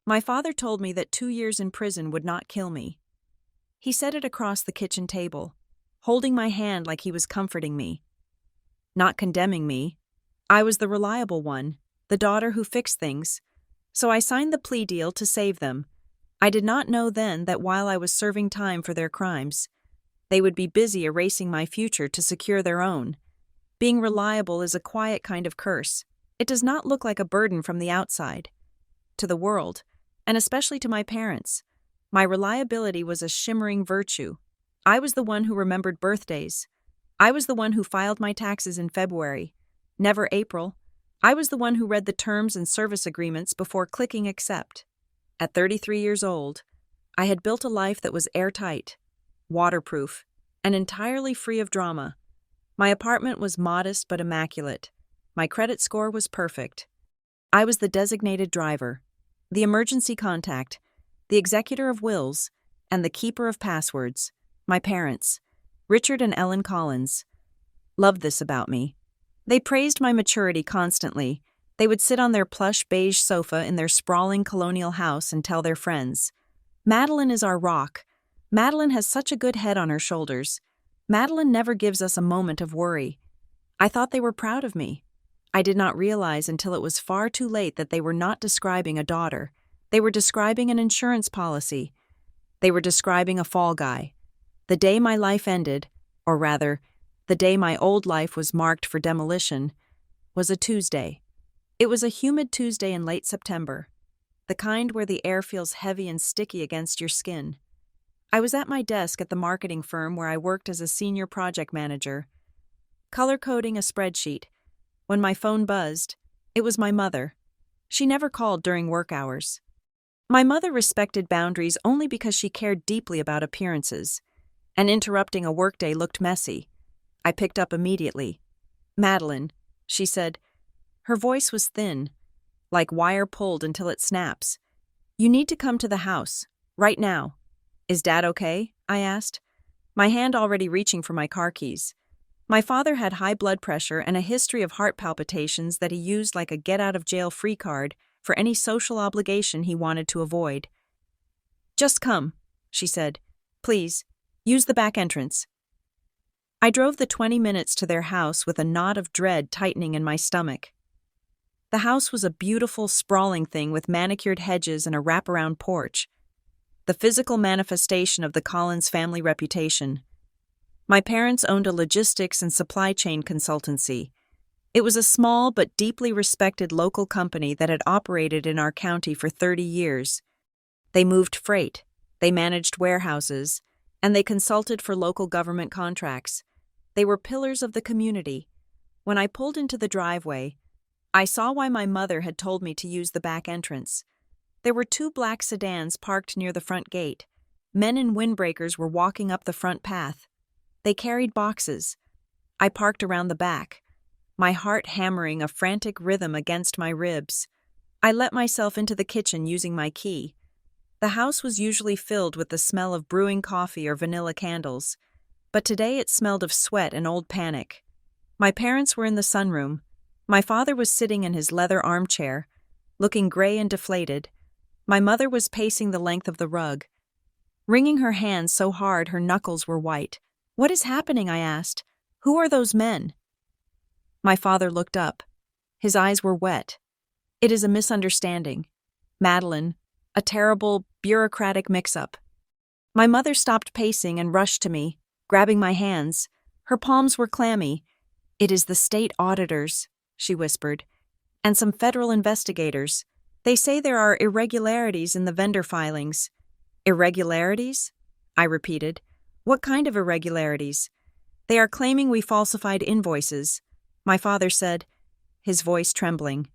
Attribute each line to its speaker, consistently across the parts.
Speaker 1: My father told me that 2 years in prison would not kill me. He said it across the kitchen table, holding my hand like he was comforting me, not condemning me. I was the reliable one, the daughter who fixed things, so I signed the plea deal to save them. I did not know then that while I was serving time for their crimes, they would be busy erasing my future to secure their own. Being reliable is a quiet kind of curse. It does not look like a burden from the outside. To the world, and especially to my parents, my reliability was a shimmering virtue. I was the one who remembered birthdays. I was the one who filed my taxes in February, never April. I was the one who read the terms and service agreements before clicking accept. At 33 years old, I had built a life that was airtight, waterproof, and entirely free of drama. My apartment was modest but immaculate. My credit score was perfect. I was the designated driver, the emergency contact, the executor of wills, and the keeper of passwords. My parents, Richard and Ellen Collins, loved this about me. They praised my maturity constantly. They would sit on their plush beige sofa in their sprawling colonial house and tell their friends, "Madeline is our rock. Madeline has such a good head on her shoulders. Madeline never gives us a moment of worry." I thought they were proud of me. I did not realize until it was far too late that they were not describing a daughter. They were describing an insurance policy. They were describing a fall guy. The day my life ended, or rather, the day my old life was marked for demolition, was a Tuesday. It was a humid Tuesday in late September, the kind where the air feels heavy and sticky against your skin. I was at my desk at the marketing firm where I worked as a senior project manager, color-coding a spreadsheet. When my phone buzzed, it was my mother. She never called during work hours. My mother respected boundaries only because she cared deeply about appearances, and interrupting a workday looked messy. I picked up immediately. "Madeline," she said. Her voice was thin, like wire pulled until it snaps. "You need to come to the house, right now." "Is Dad okay?" I asked, my hand already reaching for my car keys. My father had high blood pressure and a history of heart palpitations that he used like a get-out-of-jail-free card for any social obligation he wanted to avoid. "Just come," she said. "Please, use the back entrance." I drove the 20 minutes to their house with a knot of dread tightening in my stomach. The house was a beautiful, sprawling thing with manicured hedges and a wraparound porch, the physical manifestation of the Collins family reputation. My parents owned a logistics and supply chain consultancy. It was a small but deeply respected local company that had operated in our county for 30 years. They moved freight, they managed warehouses, and they consulted for local government contracts. They were pillars of the community. When I pulled into the driveway, I saw why my mother had told me to use the back entrance. There were 2 black sedans parked near the front gate. Men in windbreakers were walking up the front path. They carried boxes. I parked around the back, my heart hammering a frantic rhythm against my ribs. I let myself into the kitchen using my key. The house was usually filled with the smell of brewing coffee or vanilla candles, but today it smelled of sweat and old panic. My parents were in the sunroom. My father was sitting in his leather armchair, looking gray and deflated. My mother was pacing the length of the rug, wringing her hands so hard her knuckles were white. "What is happening?" I asked. "Who are those men?" My father looked up. His eyes were wet. "It is a misunderstanding, Madeline, a terrible, bureaucratic mix-up." My mother stopped pacing and rushed to me, grabbing my hands. Her palms were clammy. "It is the state auditors," she whispered, "and some federal investigators. They say there are irregularities in the vendor filings." "Irregularities?" I repeated. "What kind of irregularities?" "They are claiming we falsified invoices," my father said, his voice trembling.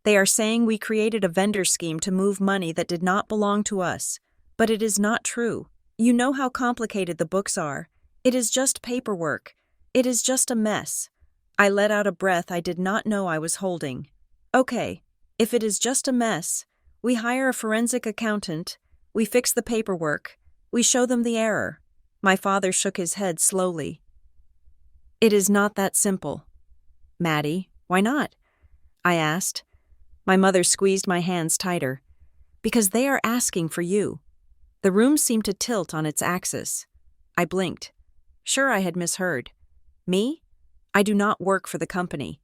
Speaker 1: "They are saying we created a vendor scheme to move money that did not belong to us, but it is not true. You know how complicated the books are. It is just paperwork. It is just a mess." I let out a breath I did not know I was holding. "Okay, if it is just a mess, we hire a forensic accountant, we fix the paperwork, we show them the error." My father shook his head slowly. "It is not that simple." "Maddie, why not?" I asked. My mother squeezed my hands tighter. Because they are asking for you. The room seemed to tilt on its axis. I blinked. Sure, I had misheard. Me? I do not work for the company.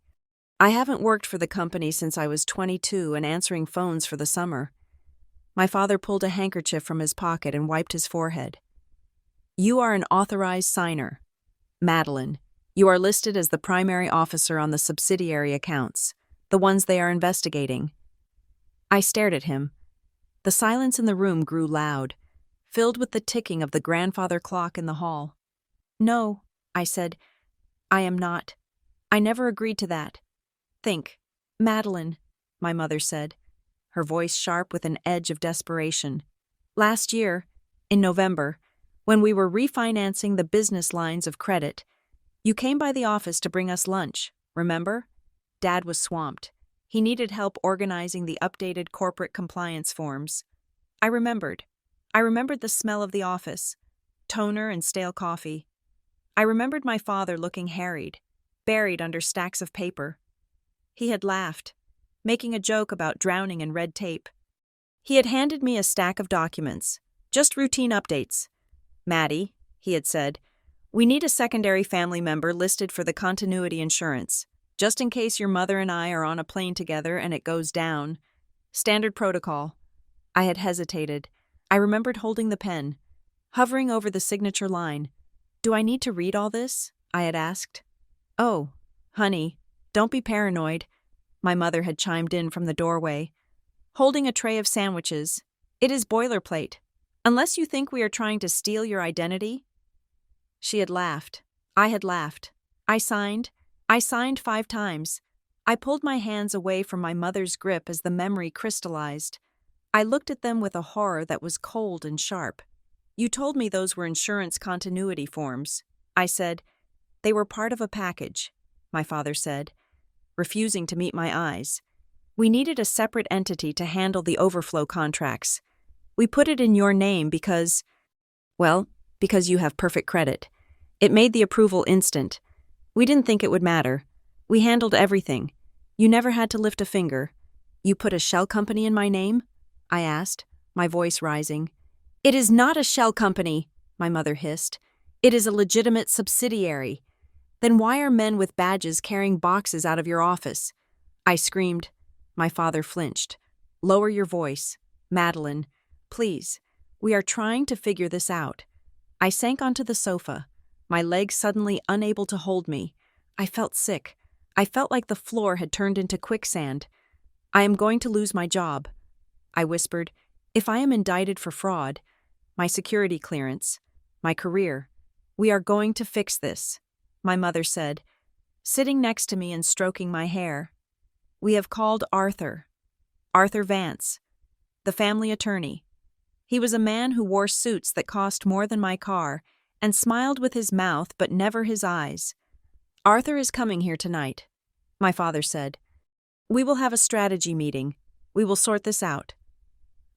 Speaker 1: I haven't worked for the company since I was 22 and answering phones for the summer. My father pulled a handkerchief from his pocket and wiped his forehead. You are an authorized signer. Madeline, you are listed as the primary officer on the subsidiary accounts, the ones they are investigating. I stared at him. The silence in the room grew loud, filled with the ticking of the grandfather clock in the hall. No, I said, I am not. I never agreed to that. Think. Madeline, my mother said, her voice sharp with an edge of desperation. Last year, in November, when we were refinancing the business lines of credit, you came by the office to bring us lunch, remember? Dad was swamped. He needed help organizing the updated corporate compliance forms. I remembered. I remembered the smell of the office, toner and stale coffee. I remembered my father looking harried, buried under stacks of paper. He had laughed, making a joke about drowning in red tape. He had handed me a stack of documents, just routine updates. Maddie, he had said, we need a secondary family member listed for the continuity insurance, just in case your mother and I are on a plane together and it goes down. Standard protocol. I had hesitated. I remembered holding the pen, hovering over the signature line. Do I need to read all this? I had asked. Oh, honey, don't be paranoid, my mother had chimed in from the doorway, holding a tray of sandwiches. It is boilerplate. Unless you think we are trying to steal your identity. She had laughed. I had laughed. I signed 5 times. I pulled my hands away from my mother's grip as the memory crystallized. I looked at them with a horror that was cold and sharp. You told me those were insurance continuity forms. I said. They were part of a package, my father said, refusing to meet my eyes. We needed a separate entity to handle the overflow contracts. We put it in your name because you have perfect credit. It made the approval instant. We didn't think it would matter. We handled everything. You never had to lift a finger. You put a shell company in my name? I asked, my voice rising. It is not a shell company, my mother hissed. It is a legitimate subsidiary. Then why are men with badges carrying boxes out of your office? I screamed. My father flinched. Lower your voice. Madeline, please. We are trying to figure this out. I sank onto the sofa, my legs suddenly unable to hold me. I felt sick. I felt like the floor had turned into quicksand. I am going to lose my job. I whispered, if I am indicted for fraud, my security clearance, my career, we are going to fix this, my mother said, sitting next to me and stroking my hair. We have called Arthur Vance, the family attorney. He was a man who wore suits that cost more than my car and smiled with his mouth but never his eyes. Arthur is coming here tonight, my father said. We will have a strategy meeting. We will sort this out.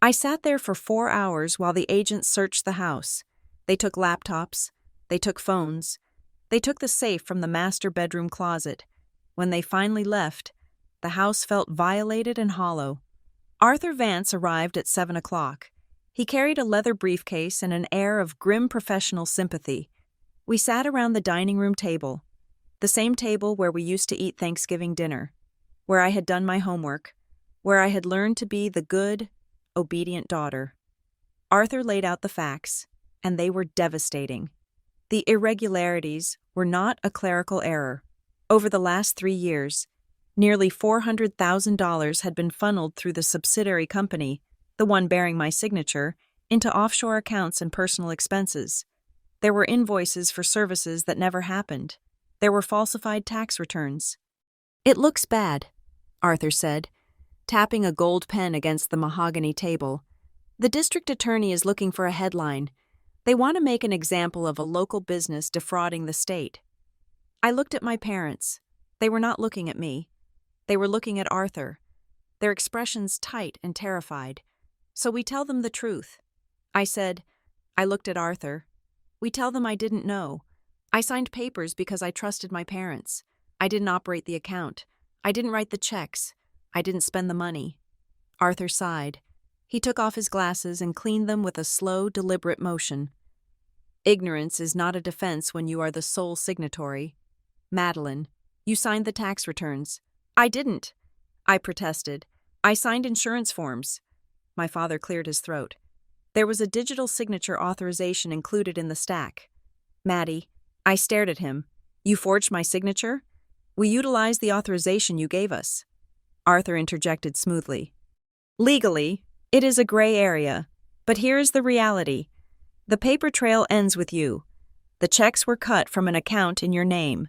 Speaker 1: I sat there for 4 hours while the agents searched the house. They took laptops. They took phones. They took the safe from the master bedroom closet. When they finally left, the house felt violated and hollow. Arthur Vance arrived at 7 o'clock. He carried a leather briefcase and an air of grim professional sympathy. We sat around the dining room table, the same table where we used to eat Thanksgiving dinner, where I had done my homework, where I had learned to be the good, obedient daughter. Arthur laid out the facts, and they were devastating. The irregularities were not a clerical error. Over the last 3 years, nearly $400,000 had been funneled through the subsidiary company, the one bearing my signature, into offshore accounts and personal expenses. There were invoices for services that never happened. There were falsified tax returns. It looks bad, Arthur said, tapping a gold pen against the mahogany table. The district attorney is looking for a headline. They want to make an example of a local business defrauding the state. I looked at my parents. They were not looking at me. They were looking at Arthur, their expressions tight and terrified. So we tell them the truth. I said, I looked at Arthur. We tell them I didn't know. I signed papers because I trusted my parents. I didn't operate the account. I didn't write the checks. I didn't spend the money. Arthur sighed. He took off his glasses and cleaned them with a slow, deliberate motion. Ignorance is not a defense when you are the sole signatory. Madeline, you signed the tax returns. I didn't, I protested. I signed insurance forms. My father cleared his throat. There was a digital signature authorization included in the stack. Maddie, I stared at him. You forged my signature? We utilized the authorization you gave us. Arthur interjected smoothly. Legally, it is a gray area, but here is the reality. The paper trail ends with you. The checks were cut from an account in your name.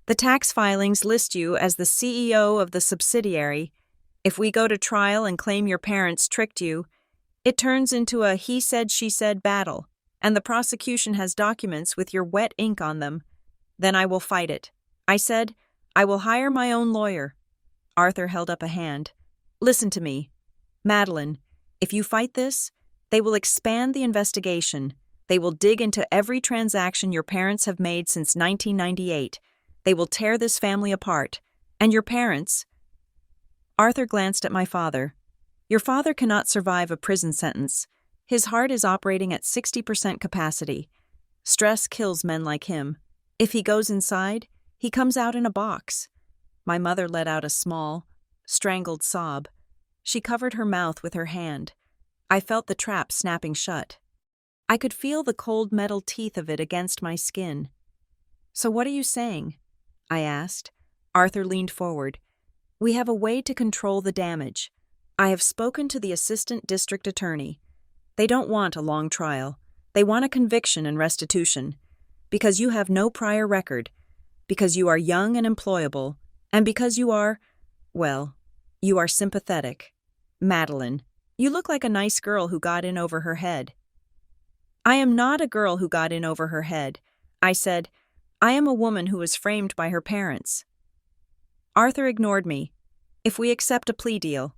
Speaker 1: The tax filings list you as the CEO of the subsidiary. If we go to trial and claim your parents tricked you, it turns into a he said, she said battle, and the prosecution has documents with your wet ink on them. Then I will fight it. I said, I will hire my own lawyer. Arthur held up a hand. Listen to me. Madeline, if you fight this, they will expand the investigation. They will dig into every transaction your parents have made since 1998. They will tear this family apart. And your parents... Arthur glanced at my father. Your father cannot survive a prison sentence. His heart is operating at 60% capacity. Stress kills men like him. If he goes inside, he comes out in a box. My mother let out a small, strangled sob. She covered her mouth with her hand. I felt the trap snapping shut. I could feel the cold metal teeth of it against my skin. So what are you saying? I asked. Arthur leaned forward. We have a way to control the damage. I have spoken to the assistant district attorney. They don't want a long trial. They want a conviction and restitution. Because you have no prior record. Because you are young and employable. And because you are, well, you are sympathetic. Madeline, you look like a nice girl who got in over her head. I am not a girl who got in over her head. I said, I am a woman who was framed by her parents. Arthur ignored me. If we accept a plea deal,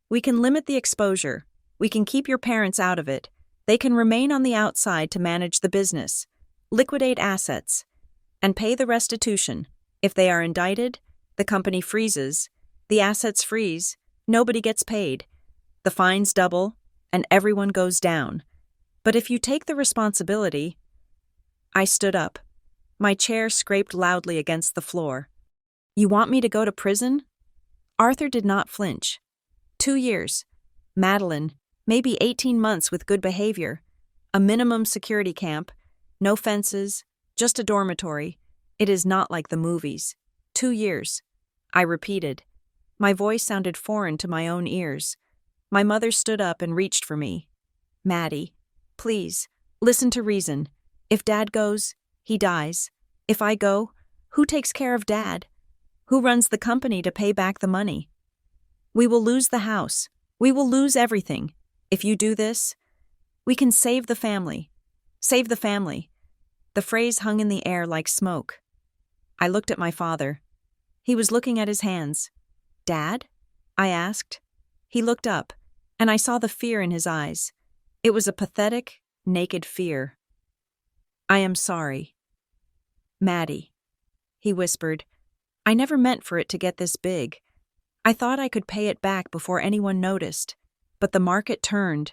Speaker 1: we can limit the exposure. We can keep your parents out of it. They can remain on the outside to manage the business, liquidate assets, and pay the restitution. If they are indicted, the company freezes, the assets freeze, nobody gets paid, the fines double, and everyone goes down. But if you take the responsibility... I stood up. My chair scraped loudly against the floor. You want me to go to prison? Arthur did not flinch. 2 years. Madeline, maybe 18 months with good behavior. A minimum security camp. No fences. Just a dormitory. It is not like the movies. 2 years. I repeated. My voice sounded foreign to my own ears. My mother stood up and reached for me. Maddie, please, listen to reason. If Dad goes, he dies. If I go, who takes care of Dad? Who runs the company to pay back the money? We will lose the house. We will lose everything. If you do this, we can save the family. Save the family. The phrase hung in the air like smoke. I looked at my father. He was looking at his hands. Dad? I asked. He looked up, and I saw the fear in his eyes. It was a pathetic, naked fear. I am sorry. Maddie, he whispered. I never meant for it to get this big. I thought I could pay it back before anyone noticed. But the market turned,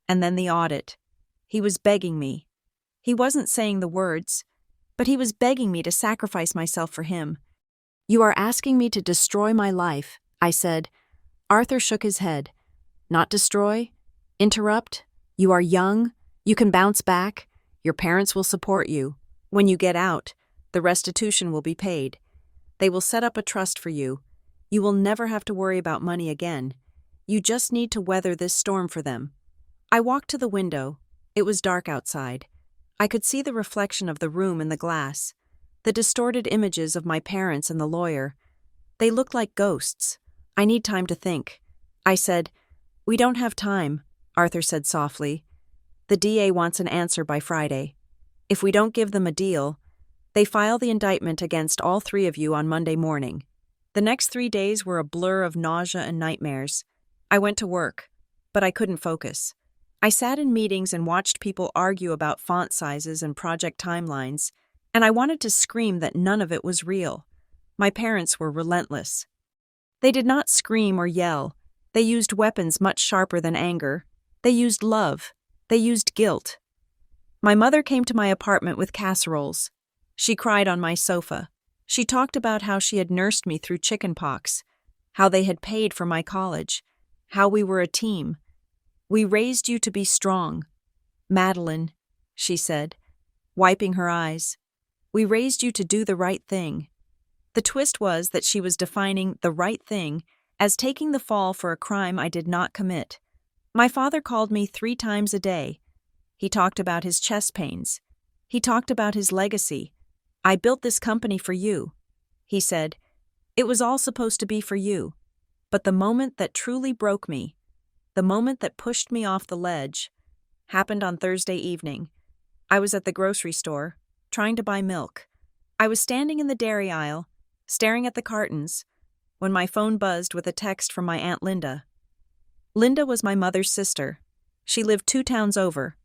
Speaker 1: and then the audit. He was begging me. He wasn't saying the words, but he was begging me to sacrifice myself for him. You are asking me to destroy my life, I said. Arthur shook his head. Not destroy? Interrupt? You are young. You can bounce back. Your parents will support you. When you get out, the restitution will be paid. They will set up a trust for you. You will never have to worry about money again. You just need to weather this storm for them. I walked to the window. It was dark outside. I could see the reflection of the room in the glass, the distorted images of my parents and the lawyer. They looked like ghosts. I need time to think. I said, We don't have time, Arthur said softly. The DA wants an answer by Friday. If we don't give them a deal, they file the indictment against all 3 of you on Monday morning. The next 3 days were a blur of nausea and nightmares. I went to work, but I couldn't focus. I sat in meetings and watched people argue about font sizes and project timelines, and I wanted to scream that none of it was real. My parents were relentless. They did not scream or yell. They used weapons much sharper than anger, They used love. They used guilt. My mother came to my apartment with casseroles. She cried on my sofa. She talked about how she had nursed me through chickenpox, how they had paid for my college, how we were a team. We raised you to be strong. Madeline, she said, wiping her eyes. We raised you to do the right thing. The twist was that she was defining the right thing as taking the fall for a crime I did not commit. My father called me 3 times a day. He talked about his chest pains. He talked about his legacy. I built this company for you, he said. It was all supposed to be for you. But the moment that truly broke me, the moment that pushed me off the ledge, happened on Thursday evening. I was at the grocery store, trying to buy milk. I was standing in the dairy aisle, staring at the cartons, when my phone buzzed with a text from my Aunt Linda. Linda was my mother's sister. She lived 2 towns over.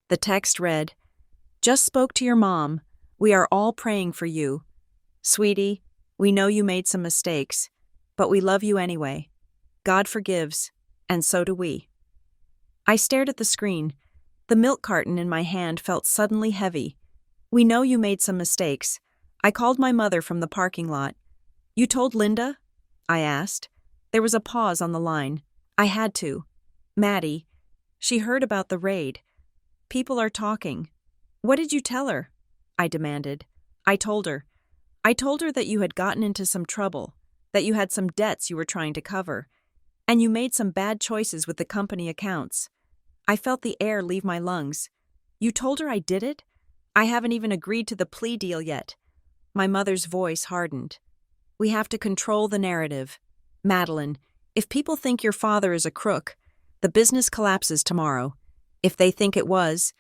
Speaker 1: The text read, "Just spoke to your mom. We are all praying for you. Sweetie, we know you made some mistakes, but we love you anyway. God forgives, and so do we." I stared at the screen. The milk carton in my hand felt suddenly heavy. "We know you made some mistakes." I called my mother from the parking lot. "You told Linda?" I asked. There was a pause on the line. I had to. "Maddie, she heard about the raid. People are talking." "What did you tell her?" I demanded. I told her. I told her that you had gotten into some trouble, that you had some debts you were trying to cover, and you made some bad choices with the company accounts. I felt the air leave my lungs. "You told her I did it? I haven't even agreed to the plea deal yet." My mother's voice hardened. "We have to control the narrative. Madeline, if people think your father is a crook, the business collapses tomorrow. If they think it was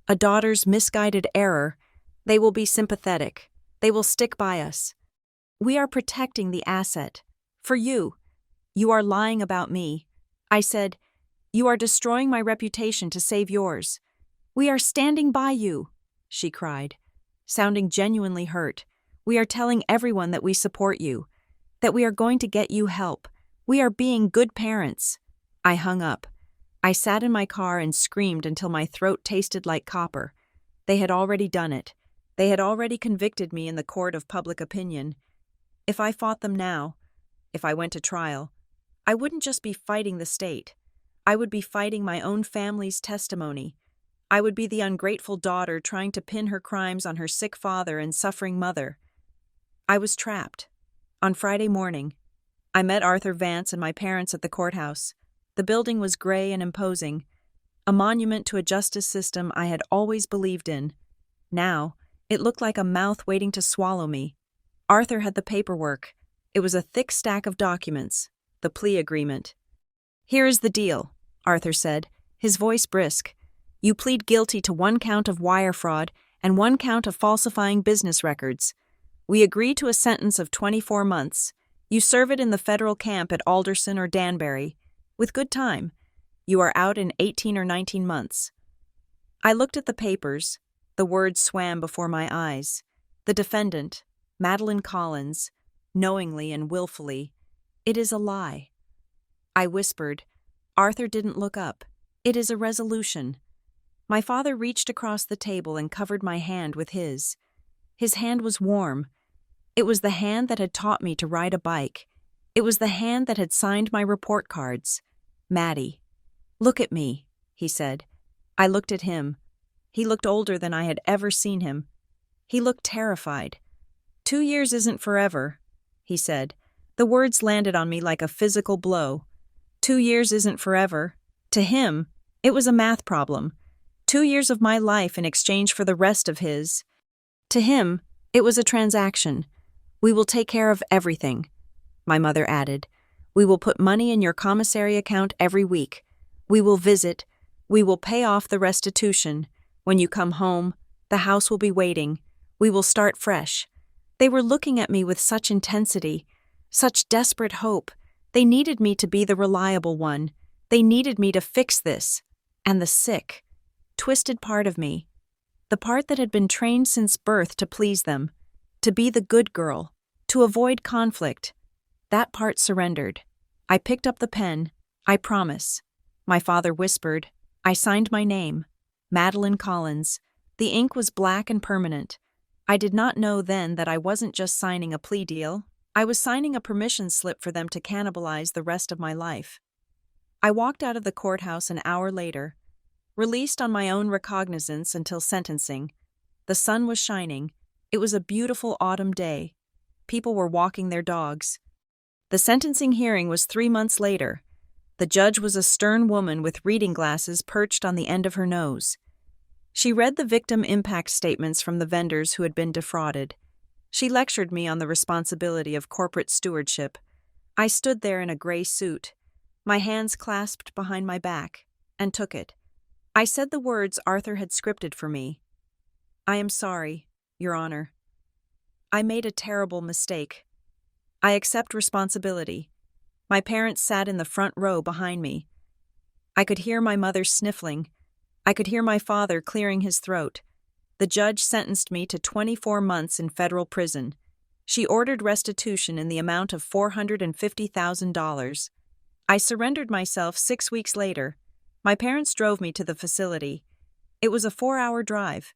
Speaker 1: a daughter's misguided error, they will be sympathetic. They will stick by us. We are protecting the asset. For you. You are lying about me." I said, "You are destroying my reputation to save yours." "We are standing by you," she cried, sounding genuinely hurt. "We are telling everyone that we support you, that we are going to get you help. We are being good parents." I hung up. I sat in my car and screamed until my throat tasted like copper. They had already done it. They had already convicted me in the court of public opinion. If I fought them now, if I went to trial, I wouldn't just be fighting the state. I would be fighting my own family's testimony. I would be the ungrateful daughter trying to pin her crimes on her sick father and suffering mother. I was trapped. On Friday morning, I met Arthur Vance and my parents at the courthouse. The building was gray and imposing, a monument to a justice system I had always believed in. Now, it looked like a mouth waiting to swallow me. Arthur had the paperwork. It was a thick stack of documents, the plea agreement. "Here is the deal," Arthur said, his voice brisk. "You plead guilty to 1 count of wire fraud and 1 count of falsifying business records. We agree to a sentence of 24 months. You serve it in the federal camp at Alderson or Danbury. With good time, you are out in 18 or 19 months. I looked at the papers. The words swam before my eyes. The defendant, Madeline Collins, knowingly and willfully. It is a lie. I whispered. Arthur didn't look up. It is a resolution. My father reached across the table and covered my hand with his. His hand was warm. It was the hand that had taught me to ride a bike. It was the hand that had signed my report cards. "Maddie, look at me," he said. I looked at him. He looked older than I had ever seen him. He looked terrified. 2 years isn't forever," he said. The words landed on me like a physical blow. 2 years isn't forever. To him, it was a math problem. 2 years of my life in exchange for the rest of his. To him, it was a transaction. "We will take care of everything," my mother added. "We will put money in your commissary account every week. We will visit. We will pay off the restitution. When you come home, the house will be waiting. We will start fresh." They were looking at me with such intensity, such desperate hope. They needed me to be the reliable one. They needed me to fix this. And the sick, twisted part of me, the part that had been trained since birth to please them, to be the good girl, to avoid conflict, that part surrendered. I picked up the pen. "I promise." My father whispered. I signed my name, Madeline Collins. The ink was black and permanent. I did not know then that I wasn't just signing a plea deal. I was signing a permission slip for them to cannibalize the rest of my life. I walked out of the courthouse an hour later, released on my own recognizance until sentencing. The sun was shining. It was a beautiful autumn day. People were walking their dogs. The sentencing hearing was 3 months later. The judge was a stern woman with reading glasses perched on the end of her nose. She read the victim impact statements from the vendors who had been defrauded. She lectured me on the responsibility of corporate stewardship. I stood there in a gray suit, my hands clasped behind my back, and took it. I said the words Arthur had scripted for me. I am sorry, Your Honor. I made a terrible mistake. I accept responsibility. My parents sat in the front row behind me. I could hear my mother sniffling. I could hear my father clearing his throat. The judge sentenced me to 24 months in federal prison. She ordered restitution in the amount of $450,000. I surrendered myself 6 weeks later. My parents drove me to the facility. It was a 4-hour drive.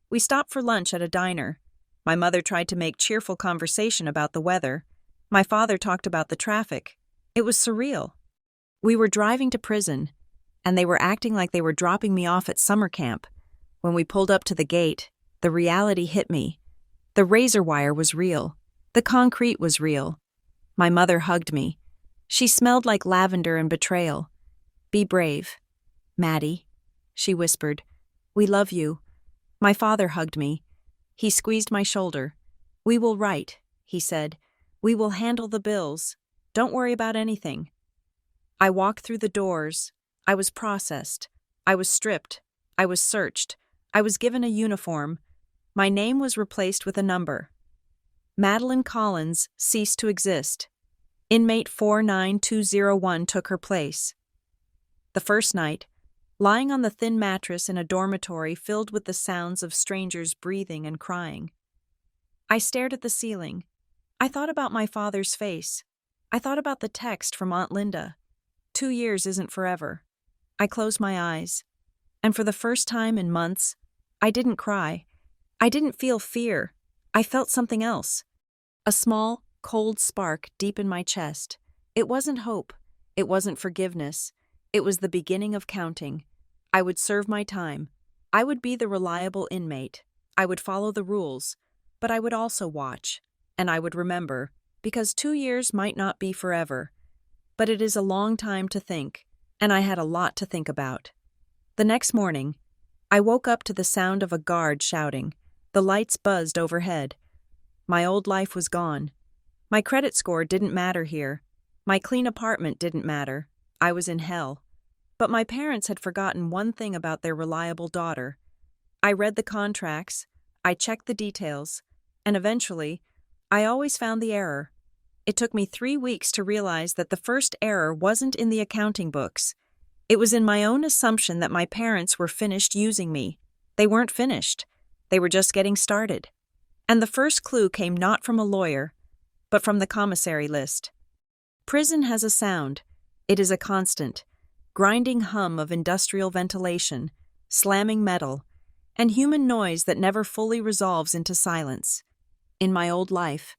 Speaker 1: We stopped for lunch at a diner. My mother tried to make cheerful conversation about the weather. My father talked about the traffic. It was surreal. We were driving to prison, and they were acting like they were dropping me off at summer camp. When we pulled up to the gate, the reality hit me. The razor wire was real. The concrete was real. My mother hugged me. She smelled like lavender and betrayal. Be brave, Maddie, she whispered. We love you. My father hugged me. He squeezed my shoulder. We will write, he said. We will handle the bills. Don't worry about anything. I walked through the doors. I was processed. I was stripped. I was searched. I was given a uniform. My name was replaced with a number. Madeline Collins ceased to exist. Inmate 49201 took her place. The first night, lying on the thin mattress in a dormitory filled with the sounds of strangers breathing and crying, I stared at the ceiling. I thought about my father's face. I thought about the text from Aunt Linda. 2 years isn't forever. I closed my eyes, and for the first time in months, I didn't cry. I didn't feel fear. I felt something else. A small, cold spark deep in my chest. It wasn't hope. It wasn't forgiveness. It was the beginning of counting. I would serve my time. I would be the reliable inmate. I would follow the rules, but I would also watch, and I would remember, because 2 years might not be forever. But it is a long time to think, and I had a lot to think about. The next morning, I woke up to the sound of a guard shouting. The lights buzzed overhead. My old life was gone. My credit score didn't matter here. My clean apartment didn't matter. I was in hell. But my parents had forgotten one thing about their reliable daughter. I read the contracts, I checked the details, and eventually, I always found the error. It took me 3 weeks to realize that the first error wasn't in the accounting books. It was in my own assumption that my parents were finished using me. They weren't finished. They were just getting started. And the first clue came not from a lawyer, but from the commissary list. Prison has a sound. It is a constant, grinding hum of industrial ventilation, slamming metal, and human noise that never fully resolves into silence. In my old life,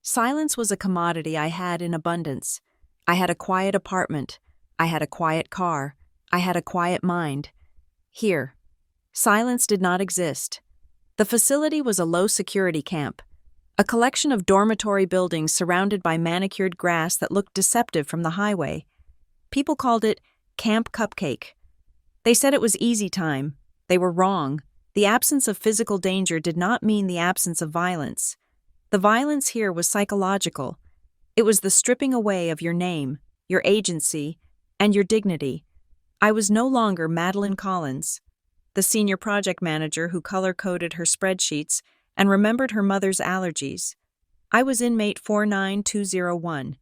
Speaker 1: silence was a commodity I had in abundance. I had a quiet apartment. I had a quiet car. I had a quiet mind. Here, silence did not exist. The facility was a low-security camp, a collection of dormitory buildings surrounded by manicured grass that looked deceptive from the highway. People called it Camp Cupcake. They said it was easy time. They were wrong. The absence of physical danger did not mean the absence of violence. The violence here was psychological. It was the stripping away of your name, your agency, and your dignity. I was no longer Madeline Collins, the senior project manager who color-coded her spreadsheets and remembered her mother's allergies. I was inmate 49201.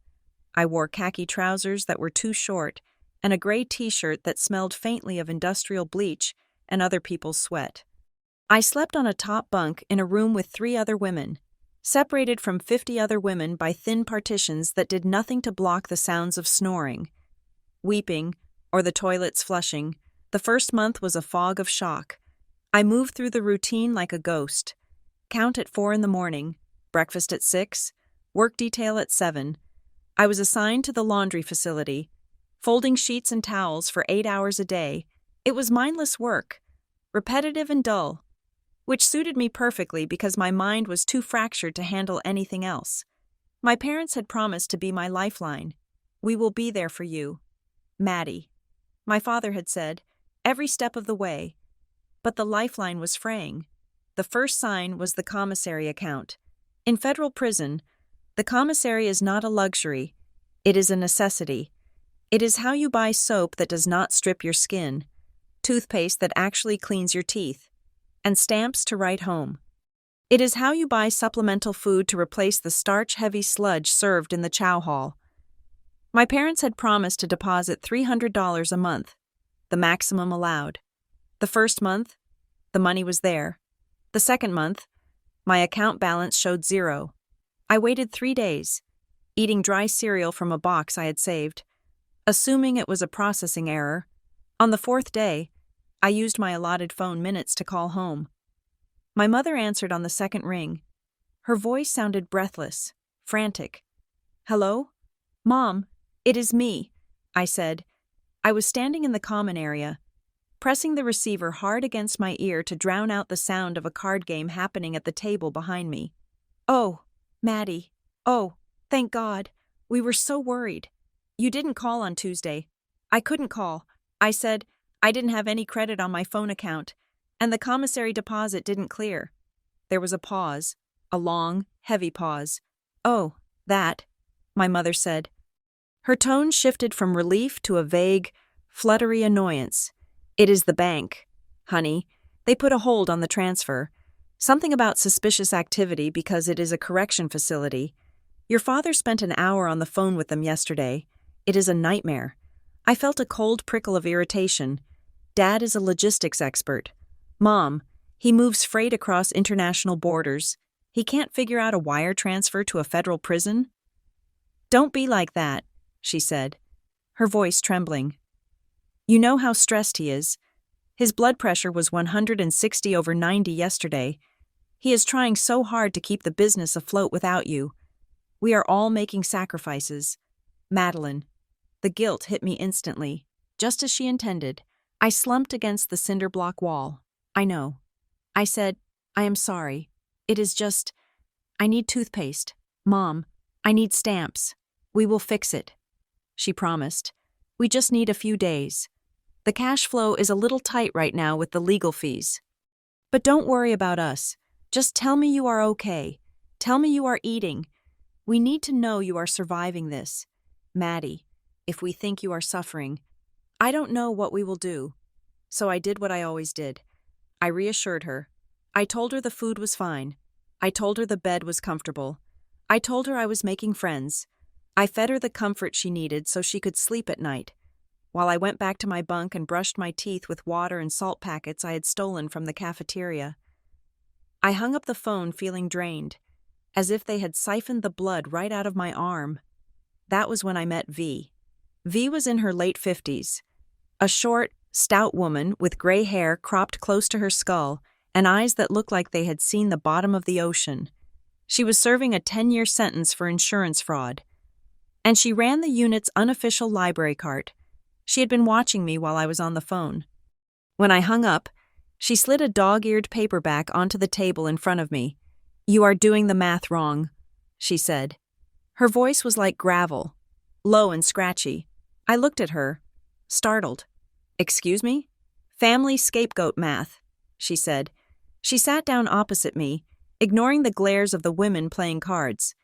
Speaker 1: I wore khaki trousers that were too short and a gray t-shirt that smelled faintly of industrial bleach and other people's sweat. I slept on a top bunk in a room with 3 other women, separated from 50 other women by thin partitions that did nothing to block the sounds of snoring, weeping, or the toilets flushing. The first month was a fog of shock. I moved through the routine like a ghost. Count at 4 in the morning, breakfast at 6, work detail at 7. I was assigned to the laundry facility, folding sheets and towels for 8 hours a day. It was mindless work, repetitive and dull, which suited me perfectly because my mind was too fractured to handle anything else. My parents had promised to be my lifeline. "We will be there for you, Maddie," my father had said, every step of the way. But the lifeline was fraying. The first sign was the commissary account. In federal prison, the commissary is not a luxury. It is a necessity. It is how you buy soap that does not strip your skin, toothpaste that actually cleans your teeth, and stamps to write home. It is how you buy supplemental food to replace the starch-heavy sludge served in the chow hall. My parents had promised to deposit $300 a month, the maximum allowed. The first month, the money was there. The second month, my account balance showed 0. I waited 3 days, eating dry cereal from a box I had saved, assuming it was a processing error. On the 4th day, I used my allotted phone minutes to call home. My mother answered on the second ring. Her voice sounded breathless, frantic. "Hello? Mom, it is me," I said. I was standing in the common area, pressing the receiver hard against my ear to drown out the sound of a card game happening at the table behind me. "Oh, Maddie. Oh, thank God. We were so worried. You didn't call on Tuesday." "I couldn't call," I said. "I didn't have any credit on my phone account, and the commissary deposit didn't clear." There was a pause, a long, heavy pause. "Oh, that," my mother said. Her tone shifted from relief to a vague, fluttery annoyance. "It is the bank, honey. They put a hold on the transfer. Something about suspicious activity because it is a correction facility. Your father spent an hour on the phone with them yesterday. It is a nightmare." I felt a cold prickle of irritation. Dad is a logistics expert. Mom, he moves freight across international borders. He can't figure out a wire transfer to a federal prison? "Don't be like that," she said, her voice trembling. "You know how stressed he is. His blood pressure was 160/90 yesterday. He is trying so hard to keep the business afloat without you. We are all making sacrifices. Madeline." The guilt hit me instantly, just as she intended. I slumped against the cinder block wall. "I know." I said, "I am sorry. It is just, I need toothpaste. Mom, I need stamps. We will fix it," she promised. "We just need a few days. The cash flow is a little tight right now with the legal fees. But don't worry about us. Just tell me you are okay. Tell me you are eating. We need to know you are surviving this. Maddie, if we think you are suffering, I don't know what we will do." So I did what I always did. I reassured her. I told her the food was fine. I told her the bed was comfortable. I told her I was making friends. I fed her the comfort she needed so she could sleep at night, while I went back to my bunk and brushed my teeth with water and salt packets I had stolen from the cafeteria. I hung up the phone feeling drained, as if they had siphoned the blood right out of my arm. That was when I met V. V was in her late 50s, a short, stout woman with gray hair cropped close to her skull and eyes that looked like they had seen the bottom of the ocean. She was serving a 10-year sentence for insurance fraud, and she ran the unit's unofficial library cart. She had been watching me while I was on the phone. When I hung up, she slid a dog-eared paperback onto the table in front of me. "You are doing the math wrong," she said. Her voice was like gravel, low and scratchy. I looked at her, startled. "Excuse me?" "Family scapegoat math," she said. She sat down opposite me, ignoring the glares of the women playing cards.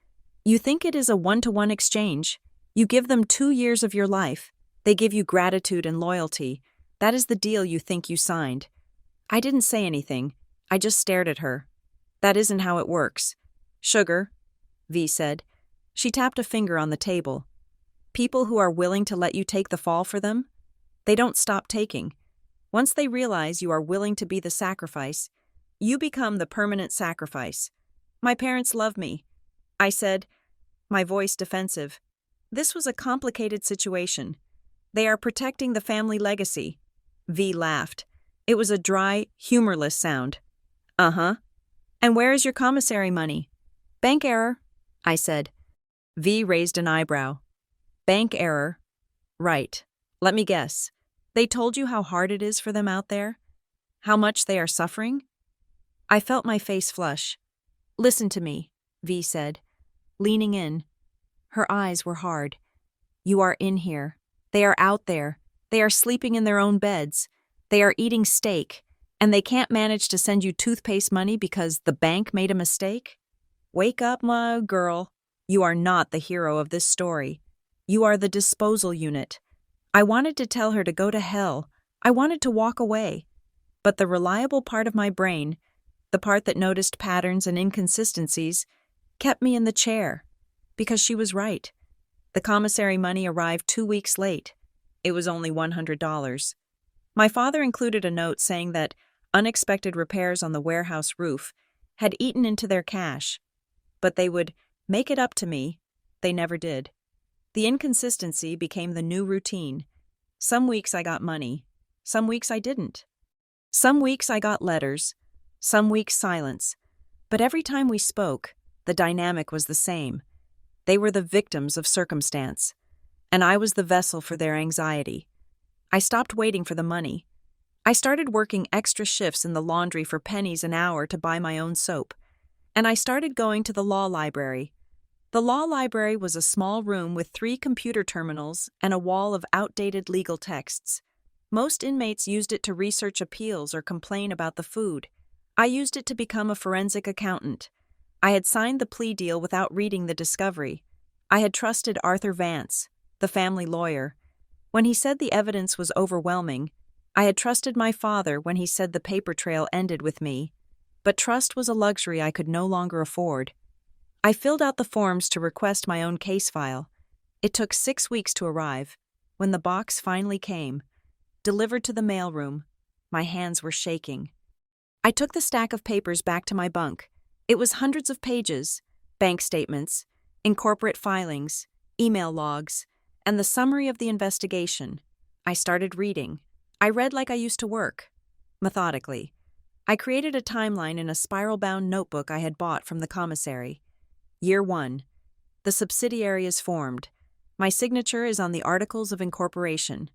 Speaker 1: "You think it is a one-to-one exchange. You give them 2 years of your life. They give you gratitude and loyalty. That is the deal you think you signed." I didn't say anything. I just stared at her. "That isn't how it works." "Sugar," V said. She tapped a finger on the table. "People who are willing to let you take the fall for them, they don't stop taking. Once they realize you are willing to be the sacrifice, you become the permanent sacrifice. My parents love me," I said, my voice defensive. This was a complicated situation. They are protecting the family legacy. V laughed. It was a dry, humorless sound. Uh-huh. And where is your commissary money? Bank error, I said. V raised an eyebrow. Bank error. Right. Let me guess. They told you how hard it is for them out there? How much they are suffering? I felt my face flush. Listen to me, V said, leaning in. Her eyes were hard. You are in here. They are out there. They are sleeping in their own beds. They are eating steak, and they can't manage to send you toothpaste money because the bank made a mistake? Wake up, my girl. You are not the hero of this story. You are the disposal unit. I wanted to tell her to go to hell. I wanted to walk away. But the reliable part of my brain, the part that noticed patterns and inconsistencies, kept me in the chair. Because she was right. The commissary money arrived 2 weeks late. It was only $100. My father included a note saying that unexpected repairs on the warehouse roof had eaten into their cash, but they would make it up to me. They never did. The inconsistency became the new routine. Some weeks I got money. Some weeks I didn't. Some weeks I got letters. Some weeks silence. But every time we spoke, the dynamic was the same. They were the victims of circumstance, and I was the vessel for their anxiety. I stopped waiting for the money. I started working extra shifts in the laundry for pennies an hour to buy my own soap. And I started going to the law library. The law library was a small room with 3 computer terminals and a wall of outdated legal texts. Most inmates used it to research appeals or complain about the food. I used it to become a forensic accountant. I had signed the plea deal without reading the discovery. I had trusted Arthur Vance, the family lawyer. When he said the evidence was overwhelming, I had trusted my father when he said the paper trail ended with me. But trust was a luxury I could no longer afford. I filled out the forms to request my own case file. It took 6 weeks to arrive. When the box finally came, delivered to the mailroom, my hands were shaking. I took the stack of papers back to my bunk. It was hundreds of pages, bank statements, incorporate filings, email logs, and the summary of the investigation. I started reading. I read like I used to work, methodically. I created a timeline in a spiral-bound notebook I had bought from the commissary. Year 1. The subsidiary is formed. My signature is on the Articles of Incorporation.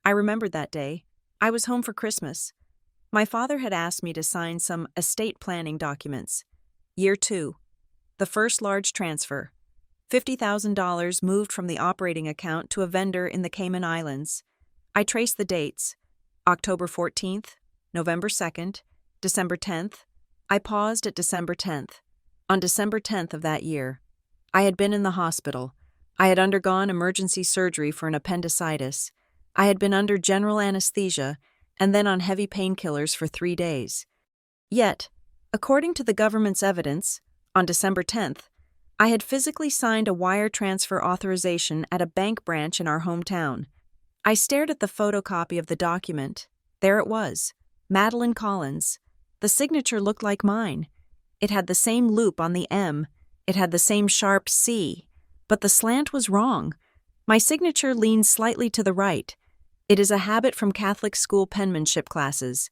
Speaker 1: I remembered that day. I was home for Christmas. My father had asked me to sign some estate planning documents. Year 2. The first large transfer. $50,000 moved from the operating account to a vendor in the Cayman Islands. I traced the dates. October 14th, November 2nd, December 10th. I paused at December 10th. On December 10th of that year, I had been in the hospital. I had undergone emergency surgery for an appendicitis. I had been under general anesthesia and then on heavy painkillers for 3 days. Yet, according to the government's evidence, on December 10th, I had physically signed a wire transfer authorization at a bank branch in our hometown. I stared at the photocopy of the document. There it was, Madeline Collins. The signature looked like mine. It had the same loop on the M. It had the same sharp C. But the slant was wrong. My signature leaned slightly to the right. It is a habit from Catholic school penmanship classes.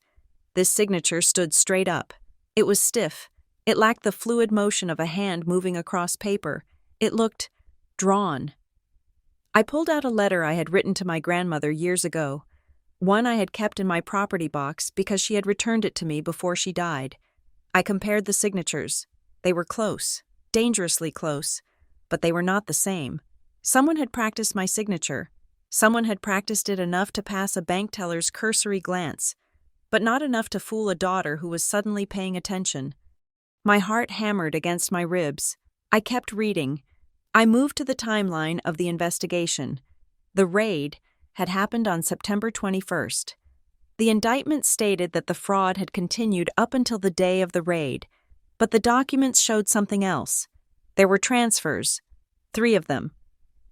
Speaker 1: This signature stood straight up. It was stiff. It lacked the fluid motion of a hand moving across paper. It looked drawn. I pulled out a letter I had written to my grandmother years ago, one I had kept in my property box because she had returned it to me before she died. I compared the signatures. They were close, dangerously close, but they were not the same. Someone had practiced my signature. Someone had practiced it enough to pass a bank teller's cursory glance, but not enough to fool a daughter who was suddenly paying attention. My heart hammered against my ribs. I kept reading. I moved to the timeline of the investigation. The raid had happened on September 21st. The indictment stated that the fraud had continued up until the day of the raid, but the documents showed something else. There were transfers, 3 of them,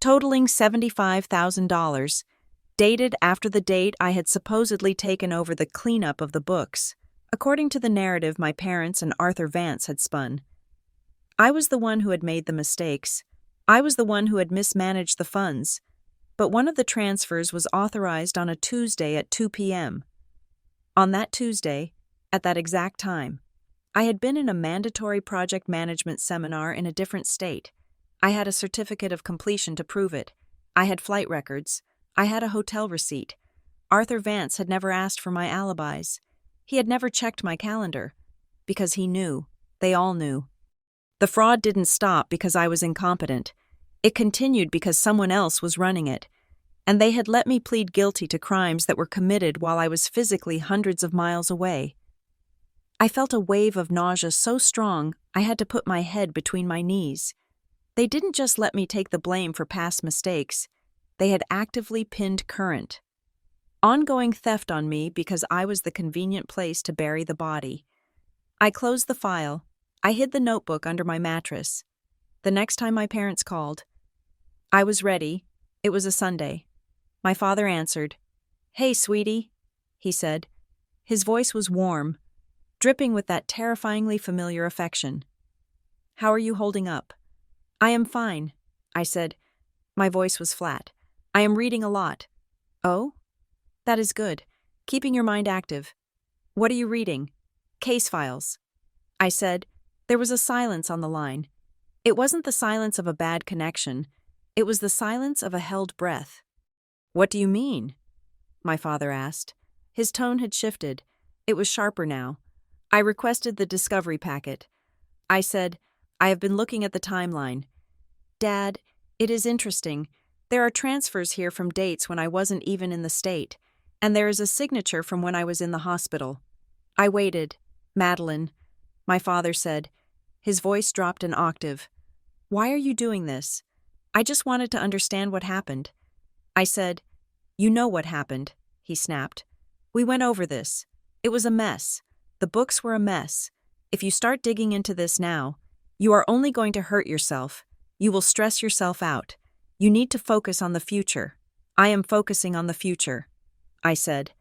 Speaker 1: totaling $75,000, dated after the date I had supposedly taken over the cleanup of the books, according to the narrative my parents and Arthur Vance had spun. I was the one who had made the mistakes. I was the one who had mismanaged the funds. but one of the transfers was authorized on a Tuesday at 2 p.m. On that Tuesday, at that exact time, I had been in a mandatory project management seminar in a different state. I had a certificate of completion to prove it. I had flight records. I had a hotel receipt. Arthur Vance had never asked for my alibis. He had never checked my calendar. Because he knew. They all knew. The fraud didn't stop because I was incompetent. It continued because someone else was running it. And they had let me plead guilty to crimes that were committed while I was physically hundreds of miles away. I felt a wave of nausea so strong I had to put my head between my knees. They didn't just let me take the blame for past mistakes. They had actively pinned current. Ongoing theft on me because I was the convenient place to bury the body. I closed the file. I hid the notebook under my mattress. The next time my parents called, I was ready. It was a Sunday. My father answered. "Hey, sweetie," he said. His voice was warm, dripping with that terrifyingly familiar affection. "How are you holding up?" "I am fine," I said. My voice was flat. "I am reading a lot." "Oh? That is good. Keeping your mind active. What are you reading?" "Case files," I said. There was a silence on the line. It wasn't the silence of a bad connection. It was the silence of a held breath. "What do you mean?" my father asked. His tone had shifted. It was sharper now. I requested the discovery packet. I said, "I have been looking at the timeline. Dad, it is interesting. There are transfers here from dates when I wasn't even in the state, and there is a signature from when I was in the hospital." I waited. "Madeline," my father said. His voice dropped an octave. "Why are you doing this?" "I just wanted to understand what happened." I said, "You know what happened," he snapped. "We went over this. It was a mess. The books were a mess. If you start digging into this now, you are only going to hurt yourself. You will stress yourself out. You need to focus on the future." "I am focusing on the future," I said.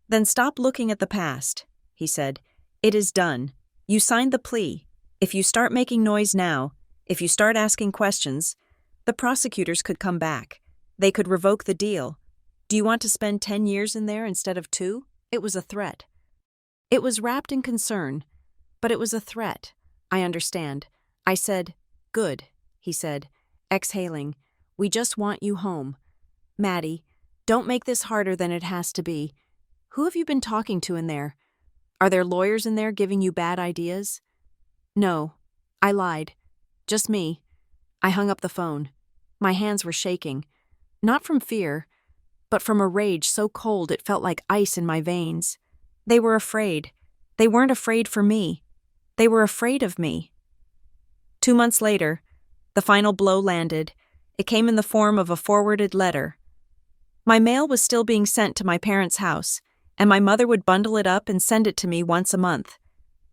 Speaker 1: "Then stop looking at the past," he said. "It is done. You signed the plea. If you start making noise now, if you start asking questions, the prosecutors could come back. They could revoke the deal. Do you want to spend 10 years in there instead of 2? It was a threat." It was wrapped in concern, but it was a threat. "I understand." I said, "Good," he said, exhaling. "We just want you home. Maddie, don't make this harder than it has to be. Who have you been talking to in there? Are there lawyers in there giving you bad ideas?" "No," I lied. "Just me." I hung up the phone. My hands were shaking. Not from fear, but from a rage so cold it felt like ice in my veins. They were afraid. They weren't afraid for me. They were afraid of me. 2 months later, the final blow landed. It came in the form of a forwarded letter. My mail was still being sent to my parents' house, and my mother would bundle it up and send it to me once a month.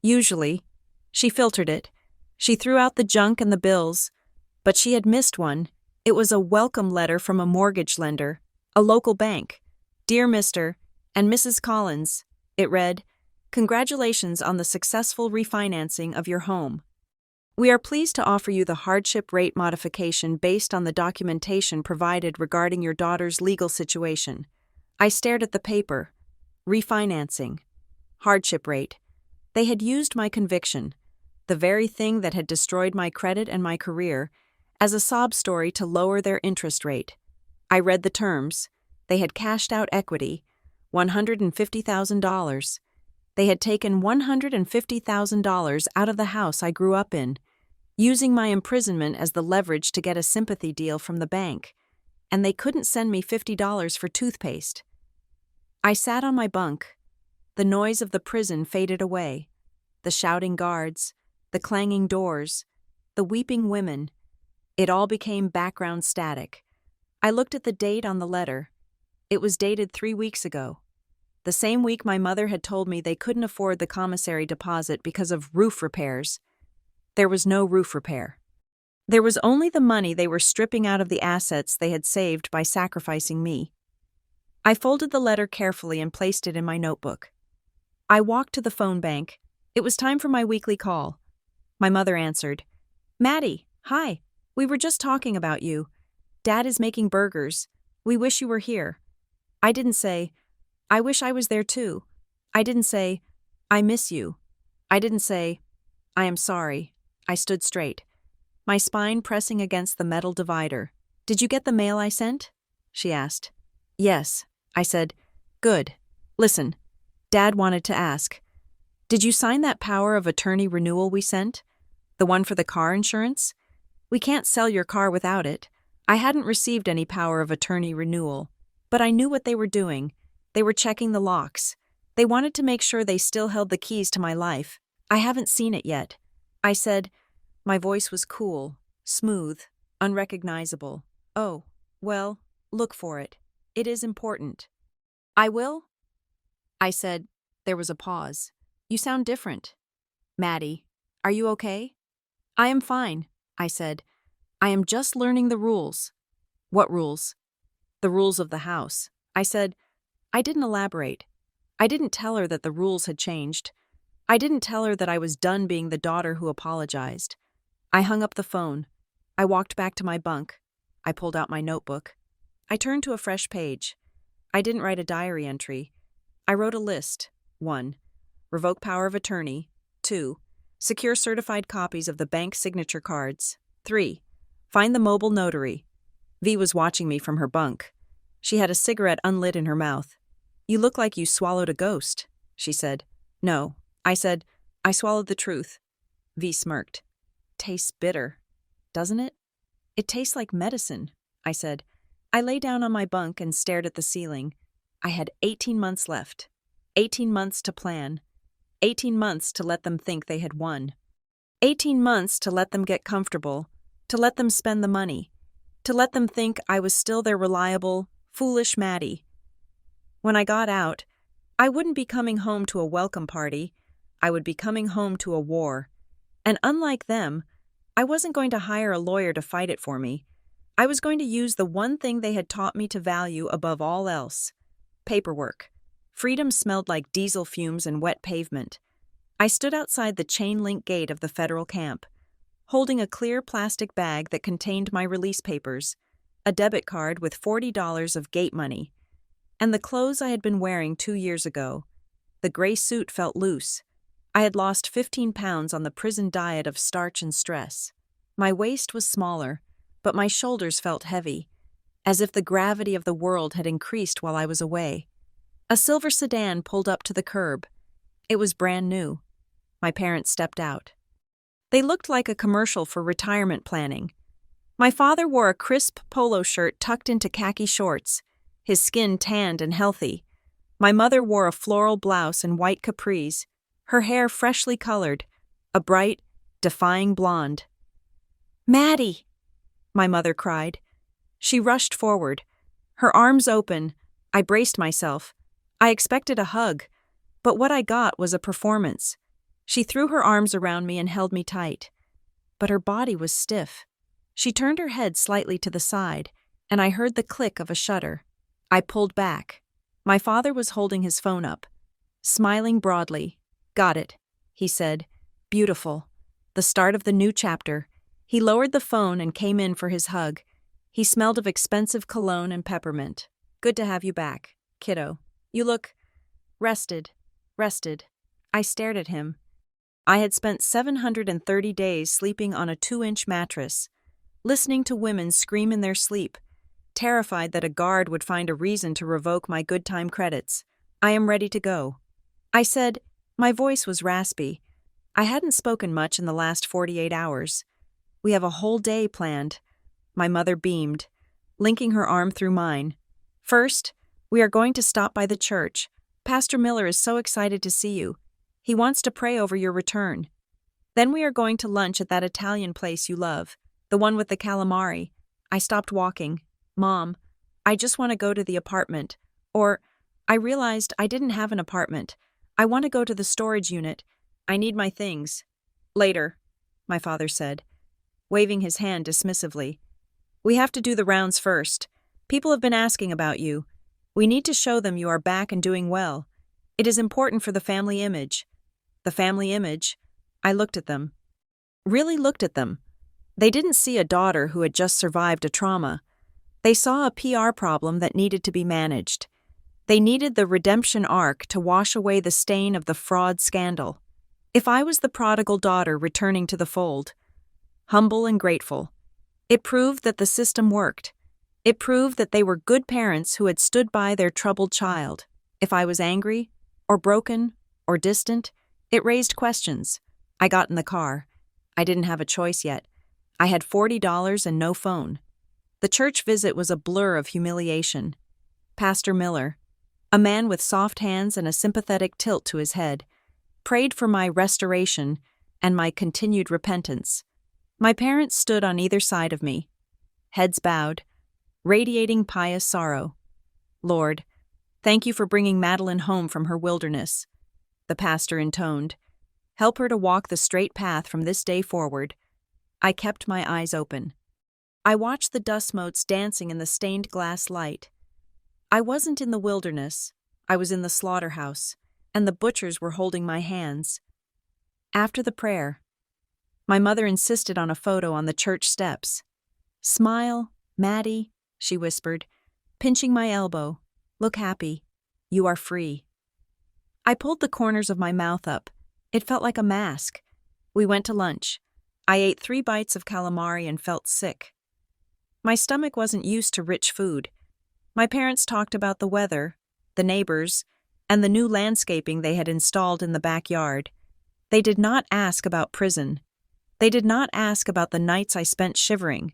Speaker 1: Usually, she filtered it. She threw out the junk and the bills, but she had missed one. It was a welcome letter from a mortgage lender, a local bank. "Dear Mr. and Mrs. Collins," it read, "Congratulations on the successful refinancing of your home. We are pleased to offer you the hardship rate modification based on the documentation provided regarding your daughter's legal situation." I stared at the paper. Refinancing. Hardship rate. They had used my conviction, the very thing that had destroyed my credit and my career, as a sob story to lower their interest rate. I read the terms. They had cashed out equity, $150,000. They had taken $150,000 out of the house I grew up in, using my imprisonment as the leverage to get a sympathy deal from the bank, and they couldn't send me $50 for toothpaste. I sat on my bunk. The noise of the prison faded away. The shouting guards, the clanging doors, the weeping women. It all became background static. I looked at the date on the letter. It was dated 3 weeks ago. The same week my mother had told me they couldn't afford the commissary deposit because of roof repairs. There was no roof repair. There was only the money they were stripping out of the assets they had saved by sacrificing me. I folded the letter carefully and placed it in my notebook. I walked to the phone bank. It was time for my weekly call. My mother answered. "Maddie, hi. We were just talking about you. Dad is making burgers. "We wish you were here." I didn't say, "I wish I was there too." I didn't say, "I miss you." I didn't say, "I am sorry." I stood straight, my spine pressing against the metal divider. "Did you get the mail I sent?" she asked. "Yes," I said. "Good. Listen, Dad wanted to ask. Did you sign that power of attorney renewal we sent? The one for the car insurance? We can't sell your car without it." I hadn't received any power of attorney renewal, but I knew what they were doing. They were checking the locks. They wanted to make sure they still held the keys to my life. "I haven't seen it yet," I said. My voice was cool, smooth, unrecognizable. "Oh, well, look for it. It is important." "I will?" I said. There was a pause. "You sound different." "Maddie, are you okay?" "I am fine," I said. "I am just learning the rules." "What rules?" "The rules of the house," I said. I didn't elaborate. I didn't tell her that the rules had changed. I didn't tell her that I was done being the daughter who apologized. I hung up the phone. I walked back to my bunk. I pulled out my notebook. I turned to a fresh page. I didn't write a diary entry. I wrote a list. 1. Revoke power of attorney. 2. Secure certified copies of the bank signature cards. 3. Find the mobile notary. V was watching me from her bunk. She had a cigarette unlit in her mouth. "You look like you swallowed a ghost," she said. "No," I said. "I swallowed the truth." V smirked. "Tastes bitter, doesn't it?" "It tastes like medicine," I said. I lay down on my bunk and stared at the ceiling. I had 18 months left. 18 months to plan. 18 months to let them think they had won. 18 months to let them get comfortable, to let them spend the money, to let them think I was still their reliable, foolish Maddie. When I got out, I wouldn't be coming home to a welcome party. I would be coming home to a war. And unlike them, I wasn't going to hire a lawyer to fight it for me. I was going to use the one thing they had taught me to value above all else: paperwork. Freedom smelled like diesel fumes and wet pavement. I stood outside the chain-link gate of the federal camp, holding a clear plastic bag that contained my release papers, a debit card with $40 of gate money, and the clothes I had been wearing 2 years ago. The gray suit felt loose. I had lost 15 pounds on the prison diet of starch and stress. My waist was smaller, but my shoulders felt heavy, as if the gravity of the world had increased while I was away. A silver sedan pulled up to the curb. It was brand new. My parents stepped out. They looked like a commercial for retirement planning. My father wore a crisp polo shirt tucked into khaki shorts, his skin tanned and healthy. My mother wore a floral blouse and white capris, her hair freshly colored, a bright, defying blonde. "Maddie!" my mother cried. She rushed forward, her arms open. I braced myself. I expected a hug, but what I got was a performance. She threw her arms around me and held me tight. But her body was stiff. She turned her head slightly to the side, and I heard the click of a shutter. I pulled back. My father was holding his phone up, smiling broadly. "Got it," he said. "Beautiful. The start of the new chapter." He lowered the phone and came in for his hug. He smelled of expensive cologne and peppermint. "Good to have you back, kiddo. You look rested." I stared at him. I had spent 730 days sleeping on a 2-inch mattress, listening to women scream in their sleep, terrified that a guard would find a reason to revoke my good time credits. "I am ready to go," I said. My voice was raspy. I hadn't spoken much in the last 48 hours. "We have a whole day planned." My mother beamed, linking her arm through mine. "First, we are going to stop by the church. Pastor Miller is so excited to see you. He wants to pray over your return. Then we are going to lunch at that Italian place you love, the one with the calamari." I stopped walking. "Mom, I just want to go to the apartment." Or, I realized I didn't have an apartment. "I want to go to the storage unit. I need my things." "Later," my father said, waving his hand dismissively. "We have to do the rounds first. People have been asking about you. We need to show them you are back and doing well. It is important for the family image." The family image? I looked at them. Really looked at them. They didn't see a daughter who had just survived a trauma. They saw a PR problem that needed to be managed. They needed the redemption arc to wash away the stain of the fraud scandal. If I was the prodigal daughter returning to the fold, humble and grateful, it proved that the system worked. It proved that they were good parents who had stood by their troubled child. If I was angry, or broken, or distant, it raised questions. I got in the car. I didn't have a choice yet. I had $40 and no phone. The church visit was a blur of humiliation. Pastor Miller, a man with soft hands and a sympathetic tilt to his head, prayed for my restoration and my continued repentance. My parents stood on either side of me, heads bowed, radiating pious sorrow. Lord, thank you for bringing Madeline home from her wilderness, the pastor intoned. Help her to walk the straight path from this day forward. I kept my eyes open. I watched the dust motes dancing in the stained glass light. I wasn't in the wilderness. I was in the slaughterhouse, and the butchers were holding my hands. After the prayer, my mother insisted on a photo on the church steps. Smile, Maddie, she whispered, pinching my elbow. Look happy. You are free. I pulled the corners of my mouth up. It felt like a mask. We went to lunch. I ate 3 bites of calamari and felt sick. My stomach wasn't used to rich food. My parents talked about the weather, the neighbors, and the new landscaping they had installed in the backyard. They did not ask about prison. They did not ask about the nights I spent shivering.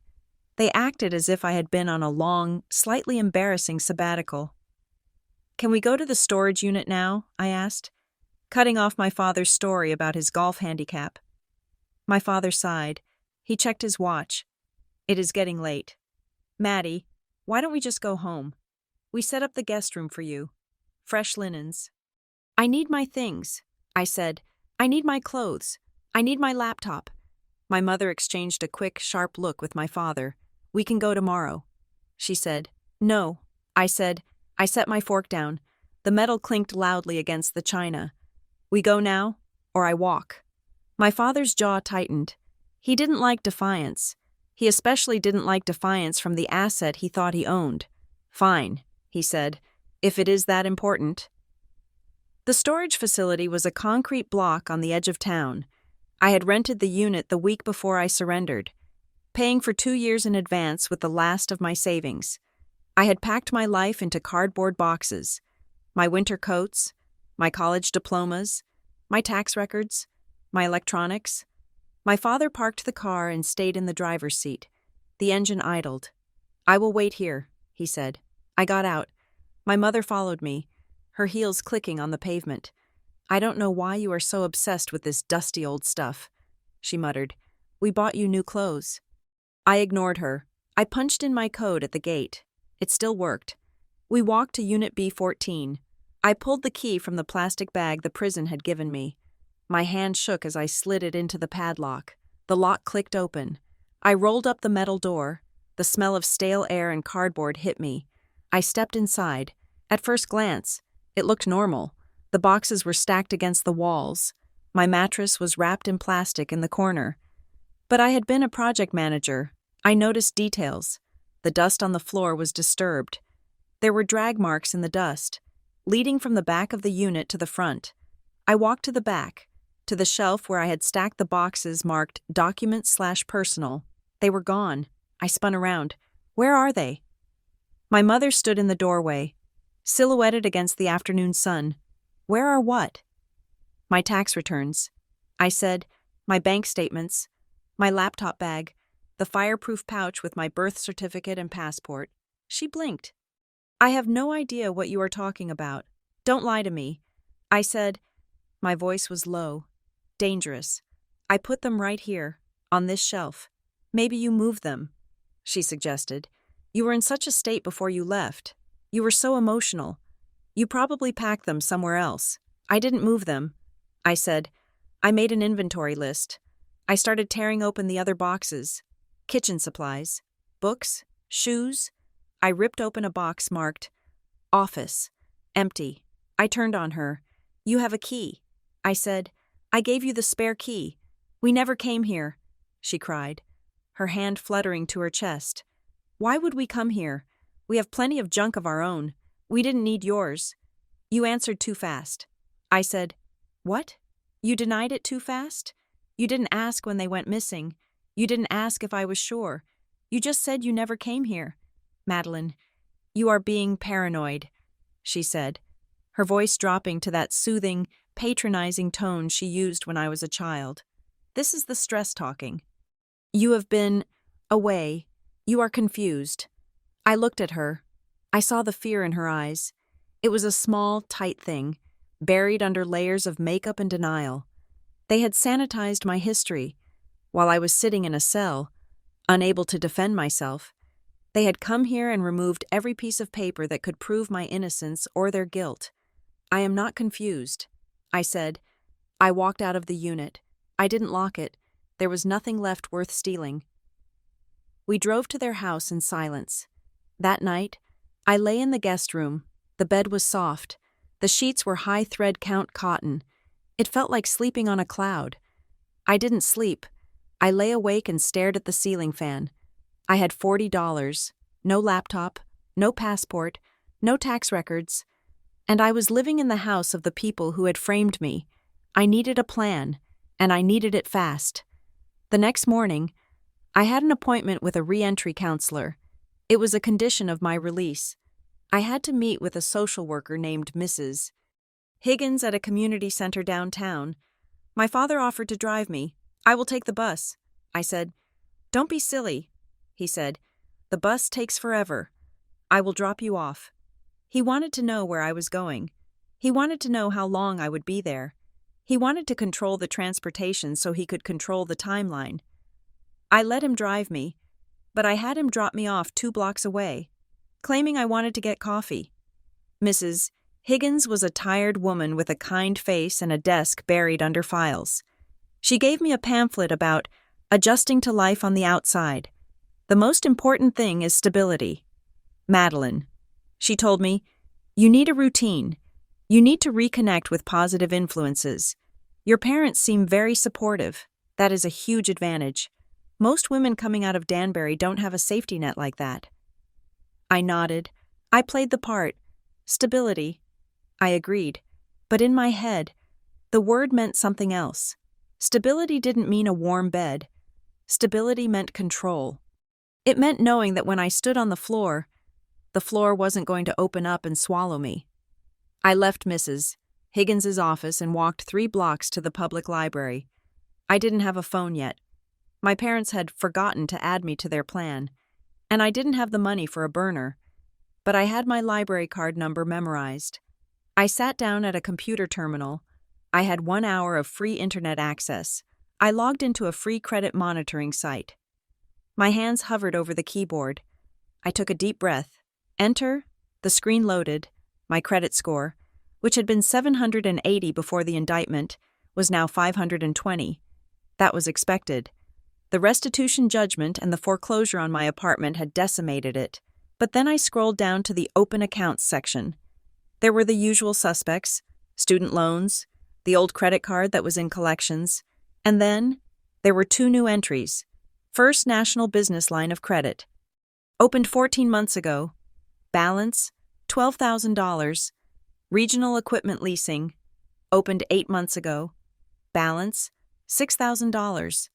Speaker 1: They acted as if I had been on a long, slightly embarrassing sabbatical. Can we go to the storage unit now? I asked, cutting off my father's story about his golf handicap. My father sighed. He checked his watch. It is getting late. Maddie, why don't we just go home? We set up the guest room for you. Fresh linens. I need my things, I said. I need my clothes. I need my laptop. My mother exchanged a quick, sharp look with my father. We can go tomorrow, she said. No, I said. I set my fork down. The metal clinked loudly against the china. We go now, or I walk. My father's jaw tightened. He didn't like defiance. He especially didn't like defiance from the asset he thought he owned. Fine, he said, if it is that important. The storage facility was a concrete block on the edge of town. I had rented the unit the week before I surrendered, paying for 2 years in advance with the last of my savings. I had packed my life into cardboard boxes, my winter coats, my college diplomas, my tax records, my electronics. My father parked the car and stayed in the driver's seat. The engine idled. I will wait here, he said. I got out. My mother followed me, her heels clicking on the pavement. I don't know why you are so obsessed with this dusty old stuff, she muttered. We bought you new clothes. I ignored her. I punched in my code at the gate. It still worked. We walked to Unit B14. I pulled the key from the plastic bag the prison had given me. My hand shook as I slid it into the padlock. The lock clicked open. I rolled up the metal door. The smell of stale air and cardboard hit me. I stepped inside. At first glance, it looked normal. The boxes were stacked against the walls. My mattress was wrapped in plastic in the corner. But I had been a project manager. I noticed details. The dust on the floor was disturbed. There were drag marks in the dust, leading from the back of the unit to the front. I walked to the back, to the shelf where I had stacked the boxes marked Document/Personal. They were gone. I spun around. Where are they? My mother stood in the doorway, silhouetted against the afternoon sun. Where are what? My tax returns. I said, my bank statements, my laptop bag, the fireproof pouch with my birth certificate and passport. She blinked. I have no idea what you are talking about. Don't lie to me. I said. My voice was low, dangerous. I put them right here, on this shelf. Maybe you moved them, she suggested. You were in such a state before you left. You were so emotional. You probably packed them somewhere else. I didn't move them, I said. I made an inventory list. I started tearing open the other boxes. Kitchen supplies, books, shoes. I ripped open a box marked Office. Empty. I turned on her. You have a key. I said, I gave you the spare key. We never came here, she cried, her hand fluttering to her chest. Why would we come here? We have plenty of junk of our own. We didn't need yours. You answered too fast. I said, What? You denied it too fast? You didn't ask when they went missing. You didn't ask if I was sure. You just said you never came here. Madeline, you are being paranoid, she said, her voice dropping to that soothing, patronizing tone she used when I was a child. This is the stress talking. You have been away. You are confused. I looked at her. I saw the fear in her eyes. It was a small, tight thing, buried under layers of makeup and denial. They had sanitized my history. While I was sitting in a cell, unable to defend myself, they had come here and removed every piece of paper that could prove my innocence or their guilt. I am not confused, I said. I walked out of the unit. I didn't lock it. There was nothing left worth stealing. We drove to their house in silence. That night, I lay in the guest room. The bed was soft. The sheets were high thread count cotton. It felt like sleeping on a cloud. I didn't sleep. I lay awake and stared at the ceiling fan. I had $40, no laptop, no passport, no tax records, and I was living in the house of the people who had framed me. I needed a plan, and I needed it fast. The next morning, I had an appointment with a re-entry counselor. It was a condition of my release. I had to meet with a social worker named Mrs. Higgins at a community center downtown. My father offered to drive me. I will take the bus, I said. Don't be silly, he said. The bus takes forever. I will drop you off. He wanted to know where I was going. He wanted to know how long I would be there. He wanted to control the transportation so he could control the timeline. I let him drive me, but I had him drop me off 2 blocks away, claiming I wanted to get coffee. Mrs. Higgins was a tired woman with a kind face and a desk buried under files. She gave me a pamphlet about adjusting to life on the outside. The most important thing is stability. Madeline, she told me, you need a routine. You need to reconnect with positive influences. Your parents seem very supportive. That is a huge advantage. Most women coming out of Danbury don't have a safety net like that. I nodded. I played the part. Stability. I agreed. But in my head, the word meant something else. Stability didn't mean a warm bed. Stability meant control. It meant knowing that when I stood on the floor wasn't going to open up and swallow me. I left Mrs. Higgins's office and walked 3 blocks to the public library. I didn't have a phone yet. My parents had forgotten to add me to their plan, and I didn't have the money for a burner, but I had my library card number memorized. I sat down at a computer terminal. I had 1 hour of free internet access. I logged into a free credit monitoring site. My hands hovered over the keyboard. I took a deep breath. Enter. The screen loaded. My credit score, which had been 780 before the indictment, was now 520. That was expected. The restitution judgment and the foreclosure on my apartment had decimated it. But then I scrolled down to the open accounts section. There were the usual suspects, student loans, the old credit card that was in collections, and then there were 2 new entries. First National Business Line of Credit. Opened 14 months ago. Balance, $12,000. Regional Equipment Leasing. Opened 8 months ago. Balance, $6,000.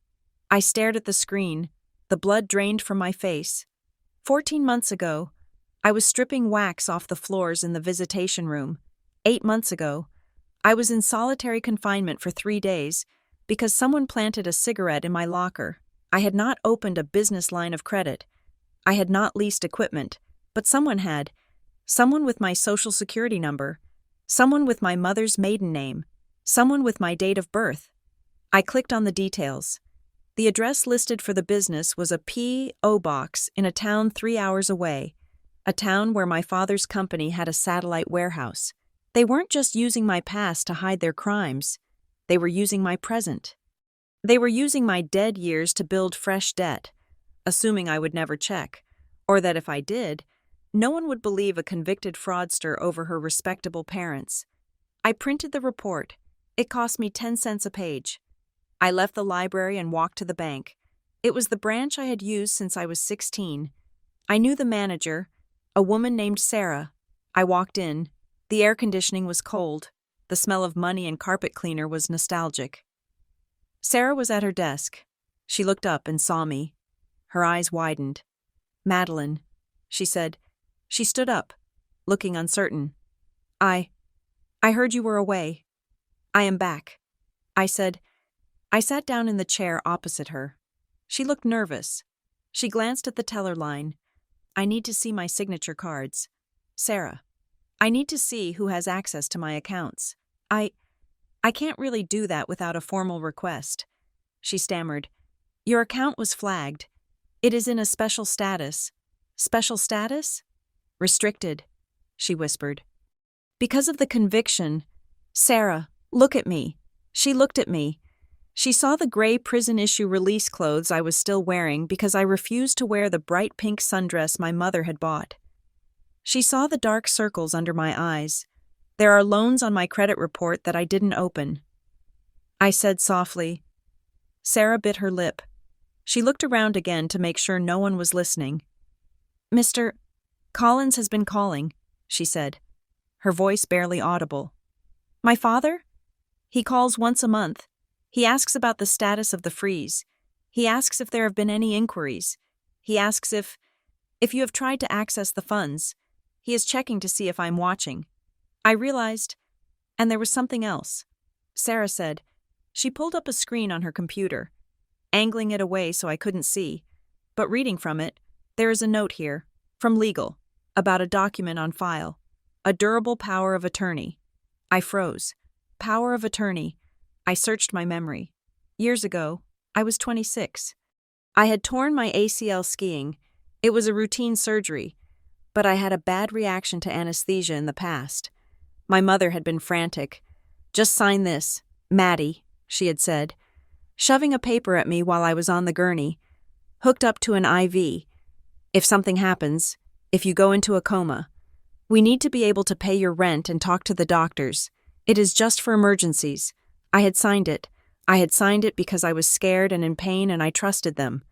Speaker 1: I stared at the screen. The blood drained from my face. 14 months ago, I was stripping wax off the floors in the visitation room. 8 months ago, I was in solitary confinement for 3 days because someone planted a cigarette in my locker. I had not opened a business line of credit. I had not leased equipment, but someone had. Someone with my social security number. Someone with my mother's maiden name. Someone with my date of birth. I clicked on the details. The address listed for the business was a P.O. box in a town 3 hours away, a town where my father's company had a satellite warehouse. They weren't just using my past to hide their crimes. They were using my present. They were using my dead years to build fresh debt, assuming I would never check, or that if I did, no one would believe a convicted fraudster over her respectable parents. I printed the report. It cost me 10 cents a page. I left the library and walked to the bank. It was the branch I had used since I was 16. I knew the manager, a woman named Sarah. I walked in. The air conditioning was cold. The smell of money and carpet cleaner was nostalgic. Sarah was at her desk. She looked up and saw me. Her eyes widened. "Madeline," she said. She stood up, looking uncertain. I heard you were away. I am back," I said. I sat down in the chair opposite her. She looked nervous. She glanced at the teller line. "I need to see my signature cards. Sarah, I need to see who has access to my accounts. I can't really do that without a formal request." She stammered. "Your account was flagged. It is in a special status." "Special status?" "Restricted," she whispered. "Because of the conviction." "Sarah, look at me." She looked at me. She saw the gray prison-issue release clothes I was still wearing because I refused to wear the bright pink sundress my mother had bought. She saw the dark circles under my eyes. "There are loans on my credit report that I didn't open," I said softly. Sarah bit her lip. She looked around again to make sure no one was listening. "Mr. Collins has been calling," she said, her voice barely audible. "My father? He calls once a month. He asks about the status of the freeze. He asks if there have been any inquiries. He asks if you have tried to access the funds. He is checking to see if I'm watching." I realized, and there was something else. Sarah said. She pulled up a screen on her computer, angling it away so I couldn't see, but reading from it, "There is a note here, from legal, about a document on file. A durable power of attorney." I froze. Power of attorney. I searched my memory. Years ago, I was 26. I had torn my ACL skiing. It was a routine surgery, but I had a bad reaction to anesthesia in the past. My mother had been frantic. "Just sign this, Maddie," she had said, shoving a paper at me while I was on the gurney, hooked up to an IV. "If something happens, if you go into a coma, we need to be able to pay your rent and talk to the doctors. It is just for emergencies." I had signed it. I had signed it because I was scared and in pain and I trusted them.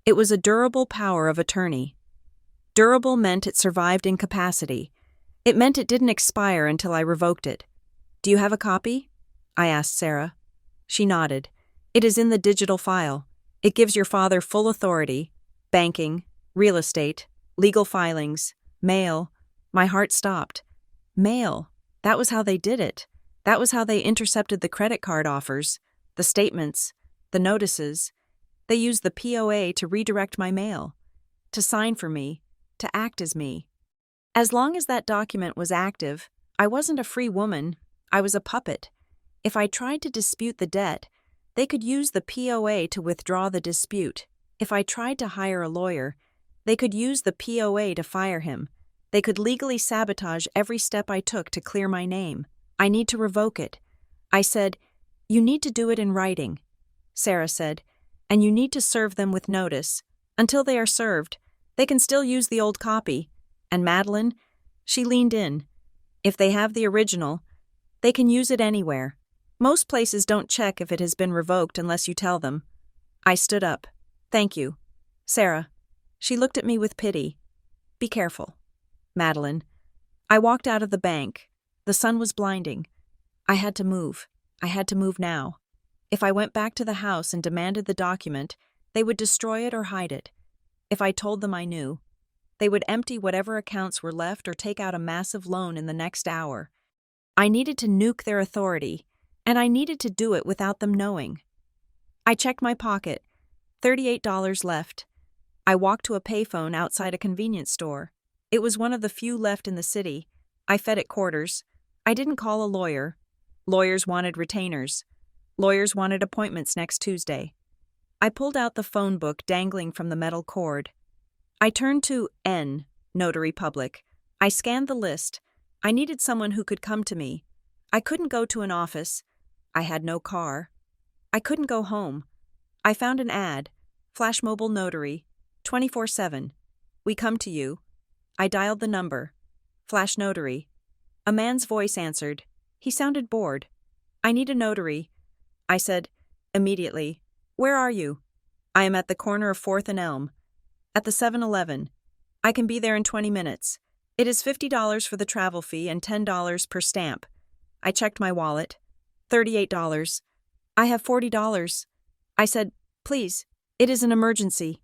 Speaker 1: It was a durable power of attorney. Durable meant it survived incapacity. It meant it didn't expire until I revoked it. "Do you have a copy?" I asked Sarah. She nodded. "It is in the digital file. It gives your father full authority. Banking, real estate, legal filings, mail." My heart stopped. Mail. That was how they did it. That was how they intercepted the credit card offers, the statements, the notices. They used the POA to redirect my mail, to sign for me, to act as me. As long as that document was active, I wasn't a free woman. I was a puppet. If I tried to dispute the debt, they could use the POA to withdraw the dispute. If I tried to hire a lawyer, they could use the POA to fire him. They could legally sabotage every step I took to clear my name. "I need to revoke it." I said, "You need to do it in writing." Sarah said, "And you need to serve them with notice. Until they are served, they can still use the old copy. And Madeline," she leaned in, "if they have the original, they can use it anywhere. Most places don't check if it has been revoked unless you tell them." I stood up. "Thank you, Sarah." She looked at me with pity. "Be careful, Madeline." I walked out of the bank. The sun was blinding. I had to move. I had to move now. If I went back to the house and demanded the document, they would destroy it or hide it. If I told them I knew, they would empty whatever accounts were left or take out a massive loan in the next hour. I needed to nuke their authority, and I needed to do it without them knowing. I checked my pocket. $38 left. I walked to a payphone outside a convenience store. It was one of the few left in the city. I fed it quarters. I didn't call a lawyer. Lawyers wanted retainers. Lawyers wanted appointments next Tuesday. I pulled out the phone book dangling from the metal cord. I turned to N, Notary Public. I scanned the list. I needed someone who could come to me. I couldn't go to an office. I had no car. I couldn't go home. I found an ad. Flash Mobile Notary. 24/7. "We come to you." I dialed the number. Flash Notary. A man's voice answered. He sounded bored. "I need a notary." I said, immediately, "Where are you?" "I am at the corner of 4th and Elm." "At the 7-Eleven. I can be there in 20 minutes. It is $50 for the travel fee and $10 per stamp. I checked my wallet. $38. I have $40. I said, please, it is an emergency.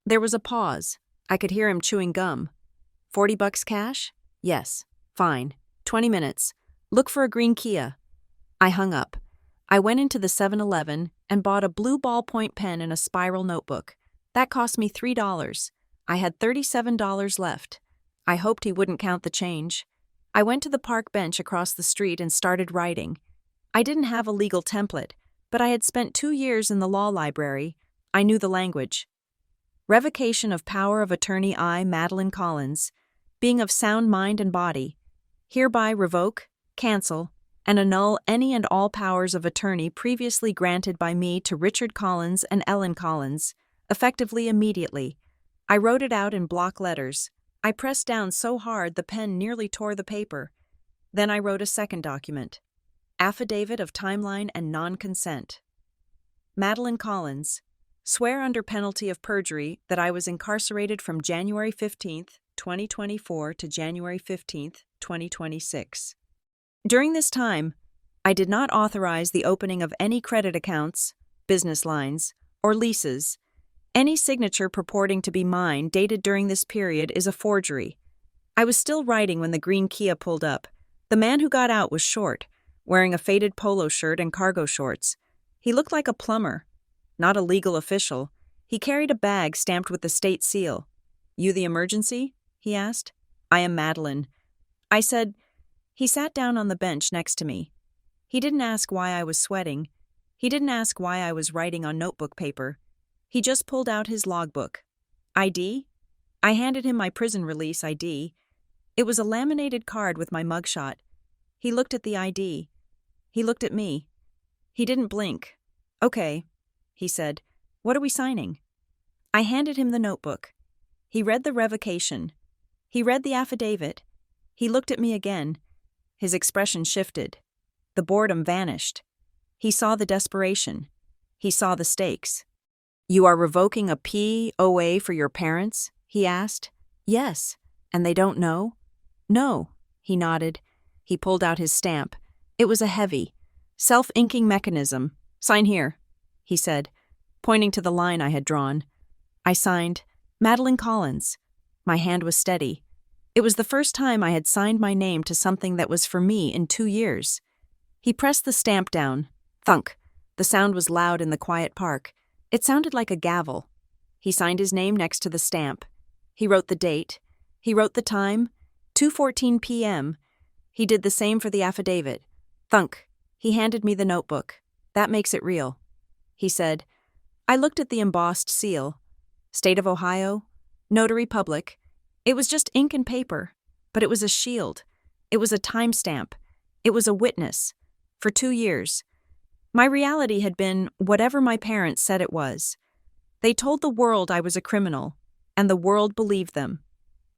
Speaker 1: There was a pause. I could hear him chewing gum. $40 cash? Yes. Fine. 20 minutes. Look for a green Kia. I hung up. I went into the 7-Eleven and bought a blue ballpoint pen and a spiral notebook. That cost me $3. I had $37 left. I hoped he wouldn't count the change. I went to the park bench across the street and started writing. I didn't have a legal template, but I had spent 2 years in the law library. I knew the language. Revocation of power of attorney I, Madeline Collins, being of sound mind and body, hereby revoke, cancel, and annul any and all powers of attorney previously granted by me to Richard Collins and Ellen Collins, effectively immediately. I wrote it out in block letters. I pressed down so hard the pen nearly tore the paper. Then I wrote a second document. Affidavit of timeline and non-consent. Madeline Collins, swear under penalty of perjury that I was incarcerated from January 15, 2024 to January 15, 2026. During this time, I did not authorize the opening of any credit accounts, business lines, or leases. Any signature purporting to be mine dated during this period is a forgery. I was still writing when the green Kia pulled up. The man who got out was short, wearing a faded polo shirt and cargo shorts. He looked like a plumber, not a legal official. He carried a bag stamped with the state seal. You the emergency? He asked. I am Madeline. I said. He sat down on the bench next to me. He didn't ask why I was sweating. He didn't ask why I was writing on notebook paper. He just pulled out his logbook. ID? I handed him my prison release ID. It was a laminated card with my mugshot. He looked at the ID. He looked at me. He didn't blink. Okay, he said. What are we signing? I handed him the notebook. He read the revocation. He read the affidavit. He looked at me again. His expression shifted. The boredom vanished. He saw the desperation. He saw the stakes. You are revoking a POA for your parents? He asked. Yes. And they don't know? No. He nodded. He pulled out his stamp. It was a heavy, self-inking mechanism. Sign here, he said, pointing to the line I had drawn. I signed, Madeline Collins. My hand was steady. It was the first time I had signed my name to something that was for me in 2 years. He pressed the stamp down. Thunk. The sound was loud in the quiet park. It sounded like a gavel. He signed his name next to the stamp. He wrote the date. He wrote the time, 2:14 p.m. He did the same for the affidavit. Thunk. He handed me the notebook. That makes it real. He said. I looked at the embossed seal. State of Ohio, Notary Public. It was just ink and paper, but it was a shield. It was a timestamp. It was a witness. For 2 years. My reality had been whatever my parents said it was. They told the world I was a criminal, and the world believed them.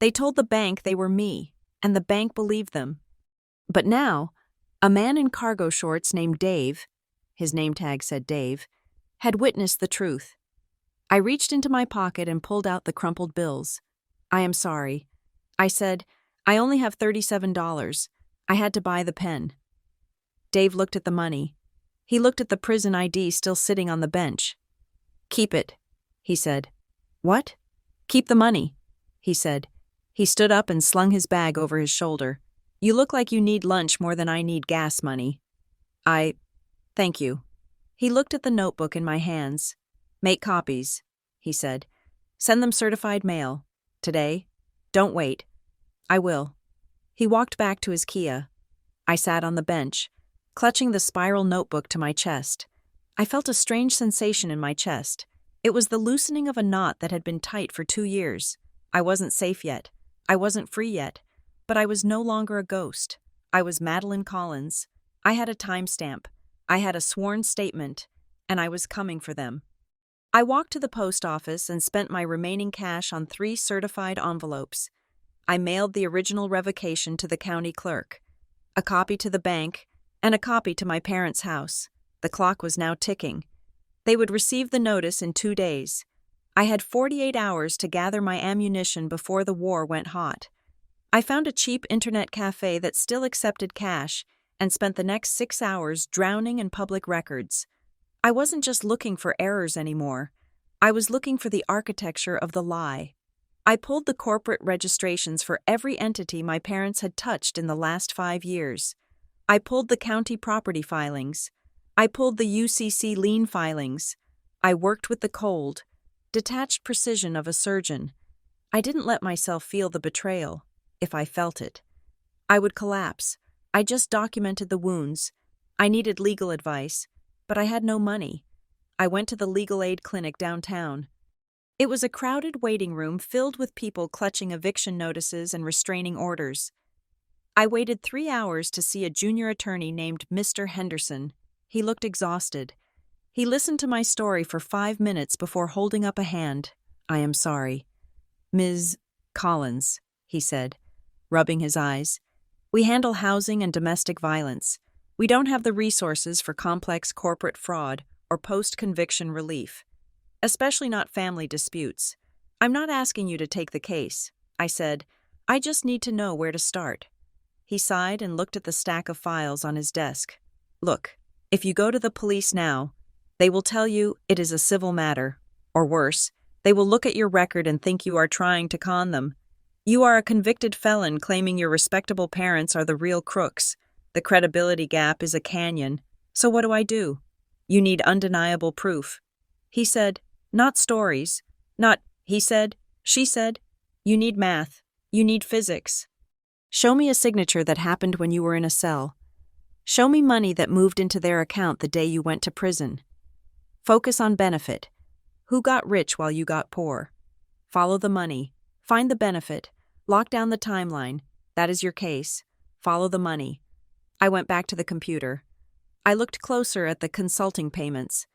Speaker 1: They told the bank they were me, and the bank believed them. But now, a man in cargo shorts named Dave, his name tag said Dave, had witnessed the truth. I reached into my pocket and pulled out the crumpled bills. I am sorry. I said, I only have $37. I had to buy the pen. Dave looked at the money. He looked at the prison ID still sitting on the bench. Keep it, he said. What? Keep the money, he said. He stood up and slung his bag over his shoulder. You look like you need lunch more than I need gas money. Thank you. He looked at the notebook in my hands. Make copies, he said. Send them certified mail. Today. Don't wait. I will. He walked back to his Kia. I sat on the bench, clutching the spiral notebook to my chest. I felt a strange sensation in my chest. It was the loosening of a knot that had been tight for 2 years. I wasn't safe yet. I wasn't free yet. But I was no longer a ghost. I was Madeline Collins. I had a timestamp. I had a sworn statement. And I was coming for them. I walked to the post office and spent my remaining cash on 3 certified envelopes. I mailed the original revocation to the county clerk, a copy to the bank, and a copy to my parents' house. The clock was now ticking. They would receive the notice in 2 days. I had 48 hours to gather my ammunition before the war went hot. I found a cheap internet cafe that still accepted cash and spent the next 6 hours drowning in public records. I wasn't just looking for errors anymore. I was looking for the architecture of the lie. I pulled the corporate registrations for every entity my parents had touched in the last 5 years. I pulled the county property filings. I pulled the UCC lien filings. I worked with the cold, detached precision of a surgeon. I didn't let myself feel the betrayal, if I felt it. I would collapse. I just documented the wounds. I needed legal advice, but I had no money. I went to the legal aid clinic downtown. It was a crowded waiting room filled with people clutching eviction notices and restraining orders. I waited 3 hours to see a junior attorney named Mr. Henderson. He looked exhausted. He listened to my story for 5 minutes before holding up a hand. "I am sorry." "Ms. Collins," he said, rubbing his eyes. "We handle housing and domestic violence. We don't have the resources for complex corporate fraud or post-conviction relief, especially not family disputes. I'm not asking you to take the case," I said. "I just need to know where to start." He sighed and looked at the stack of files on his desk. "Look, if you go to the police now, they will tell you it is a civil matter, or worse, they will look at your record and think you are trying to con them. You are a convicted felon claiming your respectable parents are the real crooks. The credibility gap is a canyon. So what do? You need undeniable proof." He said, "Not stories. Not, he said, she said. You need math. You need physics. Show me a signature that happened when you were in a cell. Show me money that moved into their account the day you went to prison. Focus on benefit. Who got rich while you got poor? Follow the money. Find the benefit. Lock down the timeline. That is your case. Follow the money." I went back to the computer. I looked closer at the consulting payments.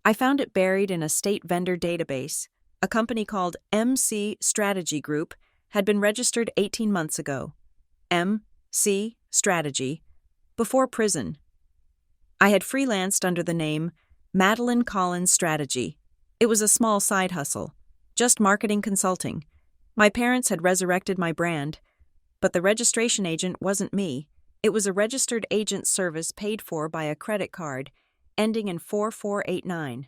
Speaker 1: I found it buried in a state vendor database. A company called MC Strategy Group had been registered 18 months ago. MC Strategy. Before prison. I had freelanced under the name Madeline Collins Strategy. It was a small side hustle, just marketing consulting. My parents had resurrected my brand, but the registration agent wasn't me. It was a registered agent service paid for by a credit card, ending in 4489.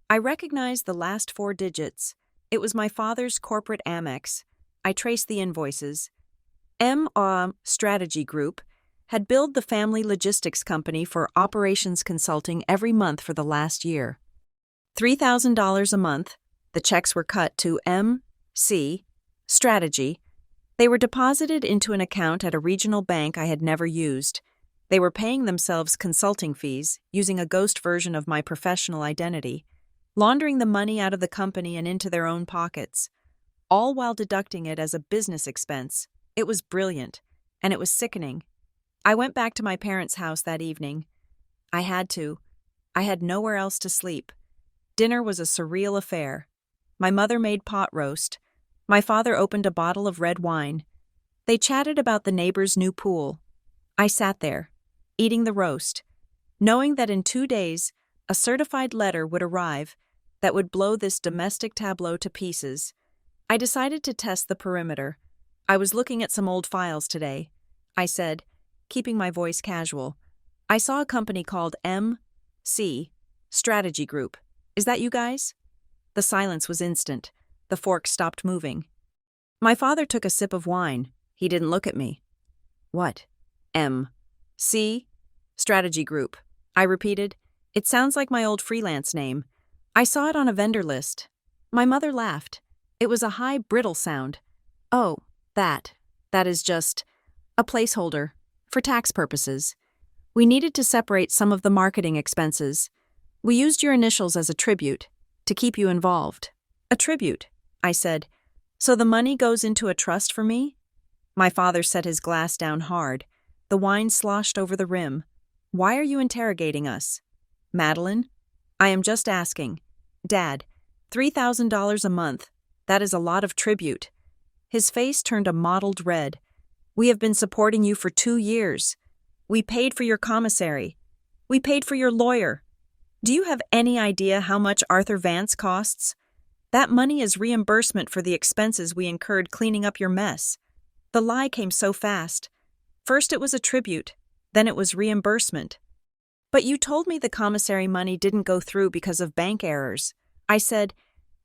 Speaker 1: I recognized the last 4 digits. It was my father's corporate Amex. I traced the invoices. Strategy Group had billed the family logistics company for operations consulting every month for the last year. $3,000 a month. The checks were cut to MC Strategy. They were deposited into an account at a regional bank I had never used. They were paying themselves consulting fees, using a ghost version of my professional identity, laundering the money out of the company and into their own pockets, all while deducting it as a business expense. It was brilliant, and it was sickening. I went back to my parents' house that evening. I had to. I had nowhere else to sleep. Dinner was a surreal affair. My mother made pot roast. My father opened a bottle of red wine. They chatted about the neighbor's new pool. I sat there, eating the roast, knowing that in 2 days, a certified letter would arrive that would blow this domestic tableau to pieces. I decided to test the perimeter. I was looking at some old files today. I said, keeping my voice casual, "I saw a company called MC Strategy Group. Is that you guys?" The silence was instant. The fork stopped moving. My father took a sip of wine. He didn't look at me. "What?" "MC Strategy Group," I repeated. "It sounds like my old freelance name. I saw it on a vendor list." My mother laughed. It was a high, brittle sound. "Oh, that is just a placeholder for tax purposes. We needed to separate some of the marketing expenses. We used your initials as a tribute to keep you involved." "A tribute," I said. "So the money goes into a trust for me?" My father set his glass down hard. The wine sloshed over the rim. "Why are you interrogating us?" "Madeline, I am just asking. Dad, $3,000 a month. That is a lot of tribute." His face turned a mottled red. "We have been supporting you for 2 years. We paid for your commissary. We paid for your lawyer. Do you have any idea how much Arthur Vance costs? That money is reimbursement for the expenses we incurred cleaning up your mess. The lie came so fast. First it was a tribute, then it was reimbursement. But you told me the commissary money didn't go through because of bank errors. I said,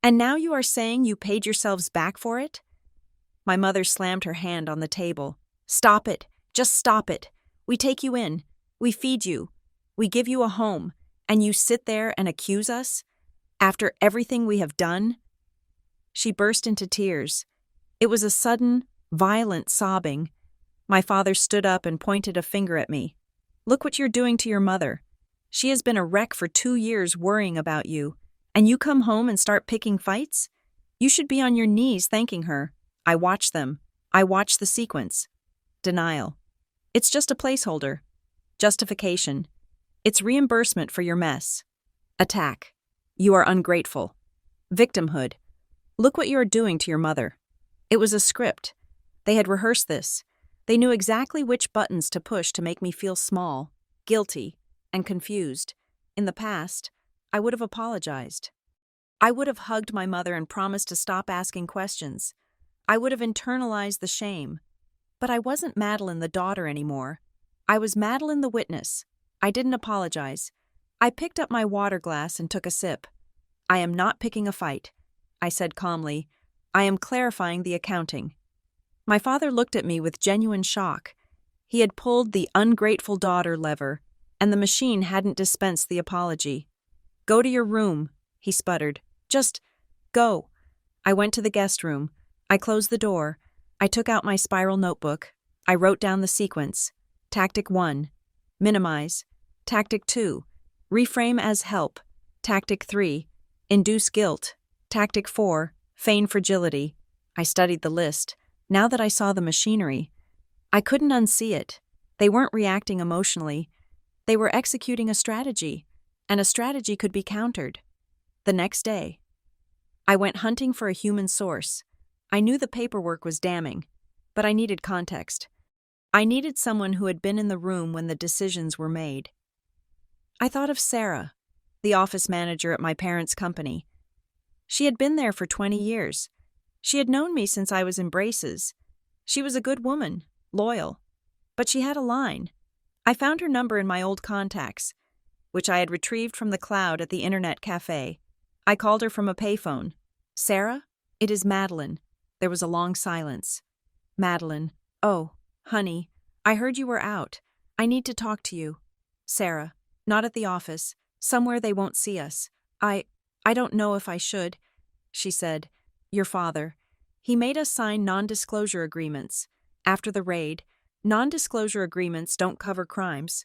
Speaker 1: and now you are saying you paid yourselves back for it? My mother slammed her hand on the table. Stop it. Just stop it. We take you in. We feed you. We give you a home. And you sit there and accuse us? After everything we have done? She burst into tears. It was a sudden, violent sobbing. My father stood up and pointed a finger at me. Look what you're doing to your mother. She has been a wreck for 2 years worrying about you. And you come home and start picking fights? You should be on your knees thanking her. I watched them. I watched the sequence. Denial. It's just a placeholder. Justification. It's reimbursement for your mess. Attack. You are ungrateful. Victimhood. Look what you are doing to your mother. It was a script. They had rehearsed this. They knew exactly which buttons to push to make me feel small, guilty, and confused. In the past, I would have apologized. I would have hugged my mother and promised to stop asking questions. I would have internalized the shame. But I wasn't Madeline the daughter anymore. I was Madeline the witness. I didn't apologize. I picked up my water glass and took a sip. I am not picking a fight, I said calmly. I am clarifying the accounting. My father looked at me with genuine shock. He had pulled the ungrateful daughter lever, and the machine hadn't dispensed the apology. Go to your room, he sputtered. Just go. I went to the guest room. I closed the door. I took out my spiral notebook. I wrote down the sequence. Tactic 1, minimize. Tactic 2, reframe as help. Tactic 3, induce guilt. Tactic 4, feign fragility. I studied the list. Now that I saw the machinery, I couldn't unsee it. They weren't reacting emotionally. They were executing a strategy, and a strategy could be countered. The next day, I went hunting for a human source. I knew the paperwork was damning, but I needed context. I needed someone who had been in the room when the decisions were made. I thought of Sarah, the office manager at my parents' company. She had been there for 20 years. She had known me since I was in braces. She was a good woman, loyal. But she had a line. I found her number in my old contacts, which I had retrieved from the cloud at the internet cafe. I called her from a payphone. Sarah? It is Madeline. There was a long silence. Madeline. Oh, honey, I heard you were out. I need to talk to you. Sarah. Not at the office. Somewhere they won't see us. I don't know if I should, she said. Your father. He made us sign non-disclosure agreements. After the raid, non-disclosure agreements don't cover crimes.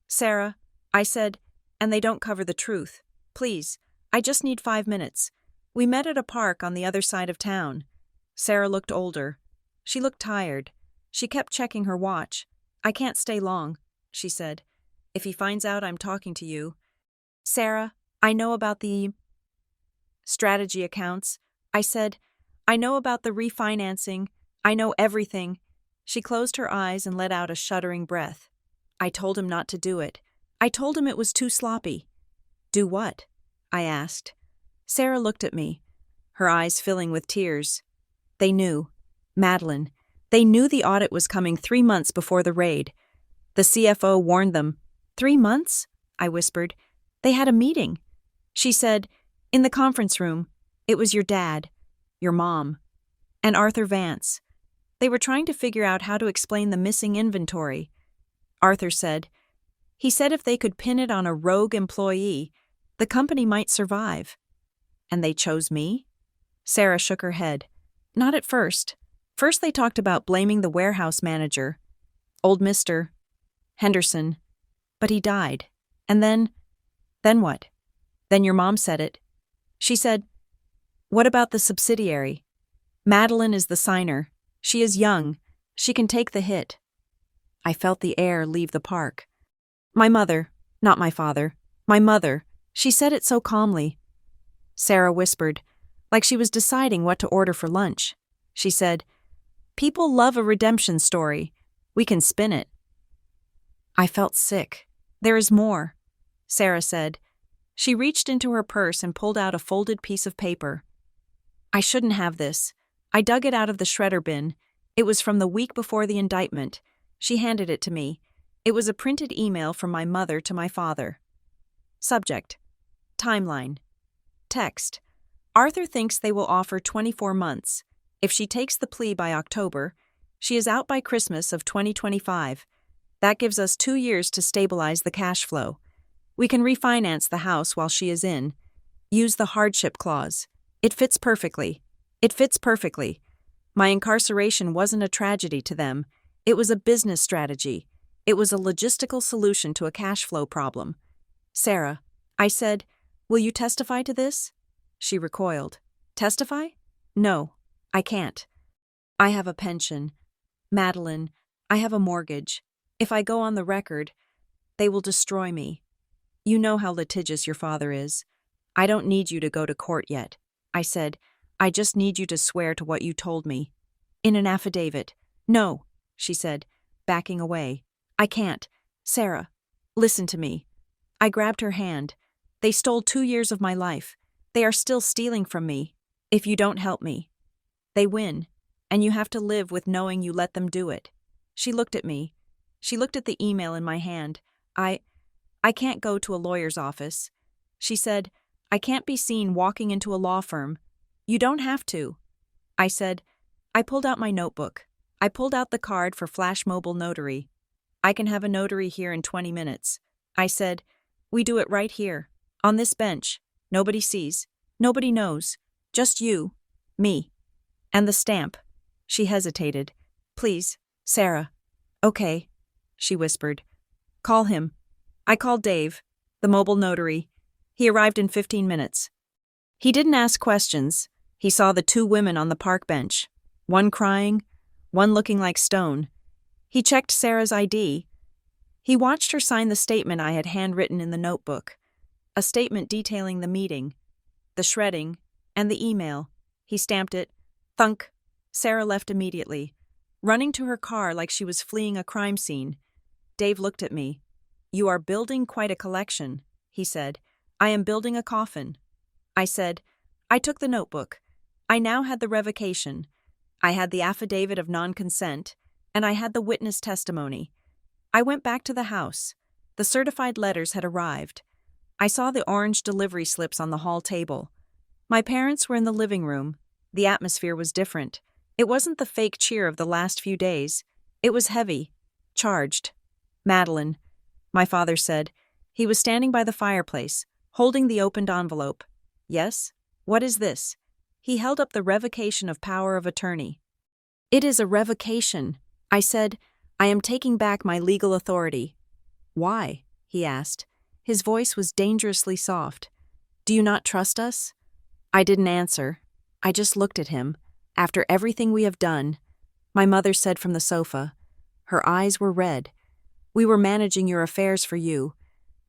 Speaker 1: Sarah, I said, and they don't cover the truth. Please, I just need 5 minutes. We met at a park on the other side of town. Sarah looked older. She looked tired. She kept checking her watch. I can't stay long, she said. If he finds out I'm talking to you. Sarah, I know about the strategy accounts. I said, I know about the refinancing. I know everything. She closed her eyes and let out a shuddering breath. I told him not to do it. I told him it was too sloppy. Do what? I asked. Sarah looked at me, her eyes filling with tears. They knew. Madeline. They knew the audit was coming 3 months before the raid. The CFO warned them. 3 months? I whispered. They had a meeting. She said, in the conference room. It was your dad, your mom, and Arthur Vance. They were trying to figure out how to explain the missing inventory. Arthur said, he said if they could pin it on a rogue employee, the company might survive. And they chose me? Sarah shook her head. Not at first. First they talked about blaming the warehouse manager, old Mr. Henderson. But he died. And then what? Then your mom said it. She said, what about the subsidiary? Madeline is the signer. She is young. She can take the hit. I felt the air leave the park. My mother, not my father. My mother. She said it so calmly. Sarah whispered, like she was deciding what to order for lunch. She said, people love a redemption story. We can spin it. I felt sick. There is more, Sarah said. She reached into her purse and pulled out a folded piece of paper. I shouldn't have this. I dug it out of the shredder bin. It was from the week before the indictment. She handed it to me. It was a printed email from my mother to my father. Subject: Timeline. Text: Arthur thinks they will offer 24 months. If she takes the plea by October, she is out by Christmas of 2025. That gives us 2 years to stabilize the cash flow. We can refinance the house while she is in. Use the hardship clause. It fits perfectly. It fits perfectly. My incarceration wasn't a tragedy to them. It was a business strategy. It was a logistical solution to a cash flow problem. Sarah, I said, will you testify to this? She recoiled. Testify? No, I can't. I have a pension. Madeline, I have a mortgage. If I go on the record, they will destroy me. You know how litigious your father is. I don't need you to go to court yet. I said, I just need you to swear to what you told me. In an affidavit. No, she said, backing away. I can't. Sarah, listen to me. I grabbed her hand. They stole 2 years of my life. They are still stealing from me. If you don't help me. They win, and you have to live with knowing you let them do it. She looked at me. She looked at the email in my hand. I can't go to a lawyer's office. She said, I can't be seen walking into a law firm. You don't have to. I said, I pulled out my notebook. I pulled out the card for Flash Mobile Notary. I can have a notary here in 20 minutes. I said, we do it right here, on this bench. Nobody sees. Nobody knows. Just you, me, and the stamp. She hesitated. Please, Sarah. Okay, she whispered. Call him. I called Dave, the mobile notary. He arrived in 15 minutes. He didn't ask questions. He saw the 2 women on the park bench, one crying, one looking like stone. He checked Sarah's ID. He watched her sign the statement I had handwritten in the notebook, a statement detailing the meeting, the shredding, and the email. He stamped it. Thunk. Sarah left immediately, running to her car like she was fleeing a crime scene. Dave looked at me. You are building quite a collection, he said. I am building a coffin. I said, I took the notebook. I now had the revocation. I had the affidavit of non-consent, and I had the witness testimony. I went back to the house. The certified letters had arrived. I saw the orange delivery slips on the hall table. My parents were in the living room. The atmosphere was different. It wasn't the fake cheer of the last few days. It was heavy, charged. Madeline, my father said. He was standing by the fireplace, holding the opened envelope. Yes? What is this? He held up the revocation of power of attorney. It is a revocation. I said, I am taking back my legal authority. Why? He asked. His voice was dangerously soft. Do you not trust us? I didn't answer. I just looked at him. After everything we have done, my mother said from the sofa. Her eyes were red. We were managing your affairs for you.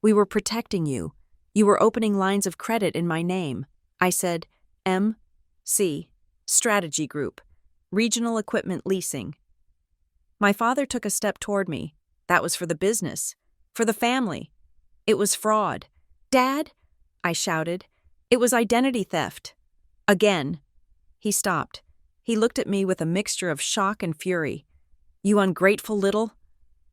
Speaker 1: We were protecting you. You were opening lines of credit in my name. I said, M.C. Strategy Group. Regional Equipment Leasing. My father took a step toward me. That was for the business. For the family. It was fraud. Dad? I shouted. It was identity theft. Again. He stopped. He looked at me with a mixture of shock and fury. You ungrateful little...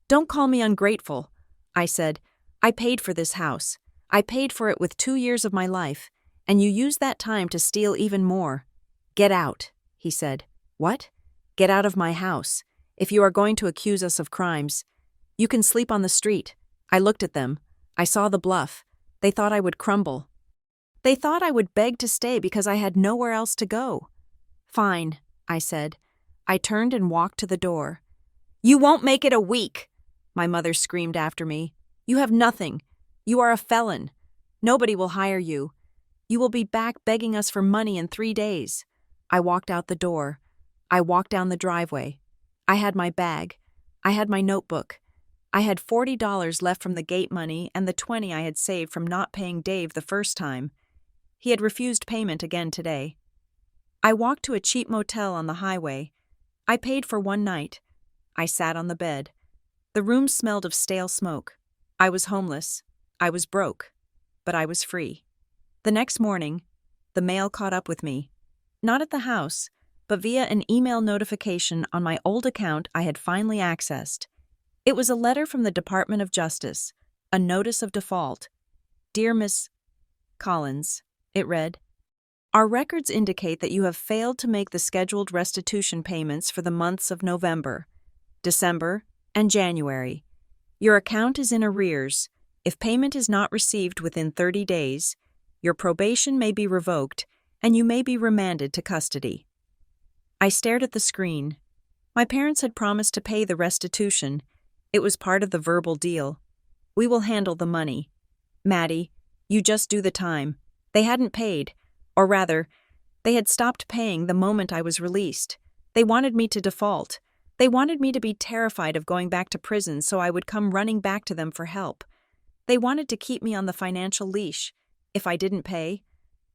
Speaker 1: Don't call me ungrateful, I said. I paid for this house. I paid for it with 2 years of my life, and you used that time to steal even more. Get out, he said. What? Get out of my house. If you are going to accuse us of crimes, you can sleep on the street. I looked at them. I saw the bluff. They thought I would crumble. They thought I would beg to stay because I had nowhere else to go. Fine, I said. I turned and walked to the door. You won't make it a week, my mother screamed after me. You have nothing. You are a felon. Nobody will hire you. You will be back begging us for money in 3 days. I walked out the door. I walked down the driveway. I had my bag. I had my notebook. I had $40 left from the gate money and the $20 I had saved from not paying Dave the first time. He had refused payment again today. I walked to a cheap motel on the highway. I paid for 1 night. I sat on the bed. The room smelled of stale smoke. I was homeless. I was broke. But I was free. The next morning, the mail caught up with me. Not at the house, but via an email notification on my old account I had finally accessed. It was a letter from the Department of Justice, a notice of default. Dear Miss Collins, it read, our records indicate that you have failed to make the scheduled restitution payments for the months of November, December, and January. Your account is in arrears. If payment is not received within 30 days, your probation may be revoked and you may be remanded to custody. I stared at the screen. My parents had promised to pay the restitution. It was part of the verbal deal. We will handle the money. Maddie, you just do the time. They hadn't paid, or rather, they had stopped paying the moment I was released. They wanted me to default. They wanted me to be terrified of going back to prison so I would come running back to them for help. They wanted to keep me on the financial leash. If I didn't pay,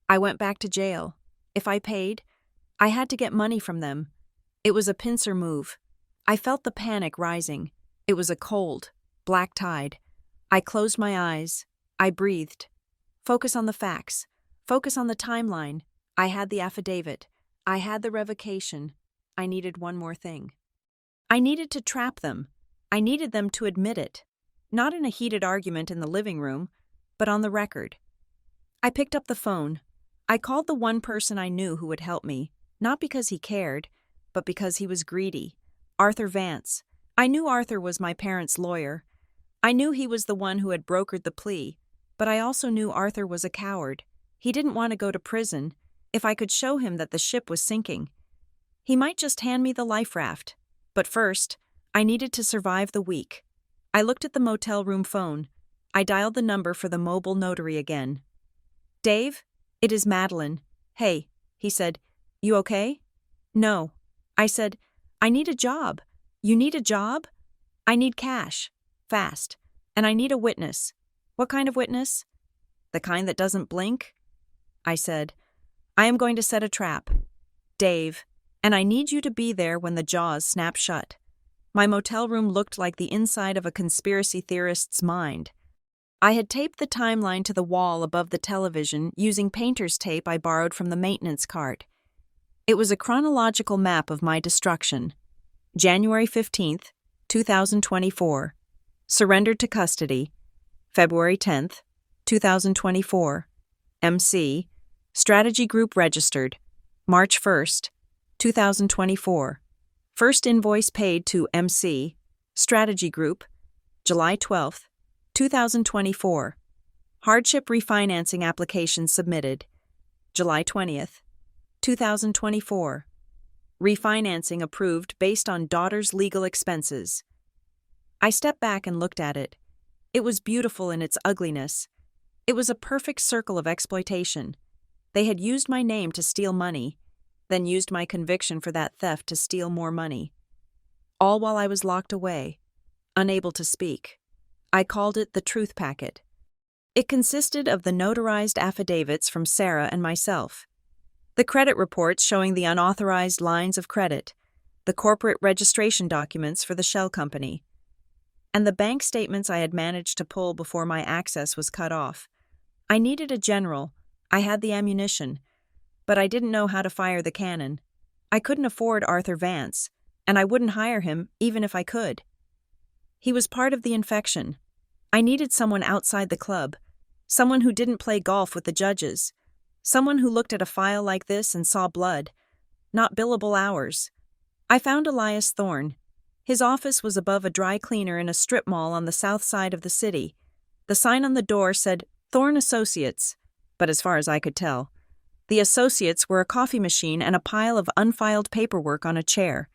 Speaker 1: I went back to jail. If I paid, I had to get money from them. It was a pincer move. I felt the panic rising. It was a cold, black tide. I closed my eyes. I breathed. Focus on the facts. Focus on the timeline. I had the affidavit. I had the revocation. I needed one more thing. I needed to trap them. I needed them to admit it. Not in a heated argument in the living room, but on the record. I picked up the phone. I called the one person I knew who would help me, not because he cared, but because he was greedy. Arthur Vance. I knew Arthur was my parents' lawyer. I knew he was the one who had brokered the plea, but I also knew Arthur was a coward. He didn't want to go to prison if I could show him that the ship was sinking. He might just hand me the life raft. But first, I needed to survive the week. I looked at the motel room phone. I dialed the number for the mobile notary again. Dave, it is Madeline. Hey, he said, you okay? No. I said, I need a job. You need a job? I need cash. Fast. And I need a witness. What kind of witness? The kind that doesn't blink? I said, I am going to set a trap. Dave, and I need you to be there when the jaws snap shut. My motel room looked like the inside of a conspiracy theorist's mind. I had taped the timeline to the wall above the television using painter's tape I borrowed from the maintenance cart. It was a chronological map of my destruction. January 15th, 2024. Surrendered to custody. February 10th, 2024. MC. Strategy Group registered. March 1st, 2024. First invoice paid to MC. Strategy Group. July 12th, 2024. Hardship refinancing application submitted. July 20th, 2024. Refinancing approved based on daughter's legal expenses. I stepped back and looked at it. It was beautiful in its ugliness. It was a perfect circle of exploitation. They had used my name to steal money, then used my conviction for that theft to steal more money. All while I was locked away, unable to speak. I called it the truth packet. It consisted of the notarized affidavits from Sarah and myself, the credit reports showing the unauthorized lines of credit, the corporate registration documents for the shell company, and the bank statements I had managed to pull before my access was cut off. I needed a general. I had the ammunition, but I didn't know how to fire the cannon. I couldn't afford Arthur Vance, and I wouldn't hire him even if I could. He was part of the infection. I needed someone outside the club, someone who didn't play golf with the judges, someone who looked at a file like this and saw blood, not billable hours. I found Elias Thorne. His office was above a dry cleaner in a strip mall on the south side of the city. The sign on the door said Thorne Associates, but as far as I could tell, the associates were a coffee machine and a pile of unfiled paperwork on a chair.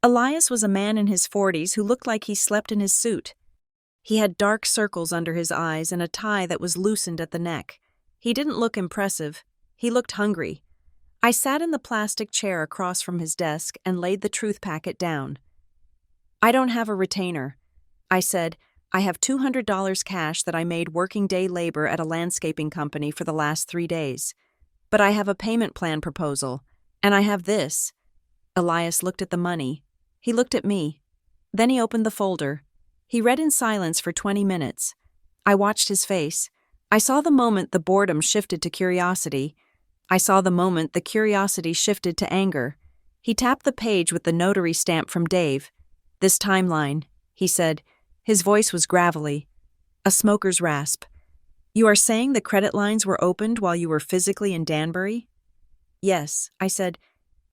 Speaker 1: Elias was a man in his 40s who looked like he slept in his suit. He had dark circles under his eyes and a tie that was loosened at the neck. He didn't look impressive. He looked hungry. I sat in the plastic chair across from his desk and laid the truth packet down. I don't have a retainer. I said, I have $200 cash that I made working day labor at a landscaping company for the last 3 days. But I have a payment plan proposal, and I have this. Elias looked at the money. He looked at me. Then he opened the folder. He read in silence for 20 minutes. I watched his face. I saw the moment the boredom shifted to curiosity. I saw the moment the curiosity shifted to anger. He tapped the page with the notary stamp from Dave. "This timeline," he said. His voice was gravelly, a smoker's rasp. "You are saying the credit lines were opened while you were physically in Danbury?" "Yes," I said.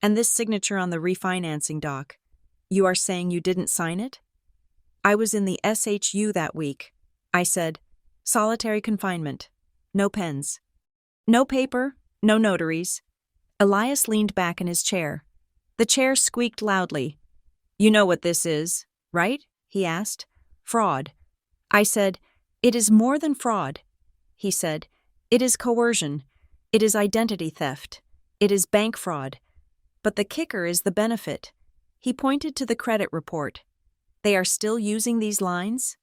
Speaker 1: "And this signature on the refinancing doc. You are saying you didn't sign it?" "I was in the SHU that week," I said. "Solitary confinement. No pens. No paper, no notaries." Elias leaned back in his chair. The chair squeaked loudly. "You know what this is, right?" he asked. "Fraud." I said, "It is more than fraud." He said, "It is coercion. It is identity theft. It is bank fraud. But the kicker is the benefit." He pointed to the credit report. "They are still using these lines?"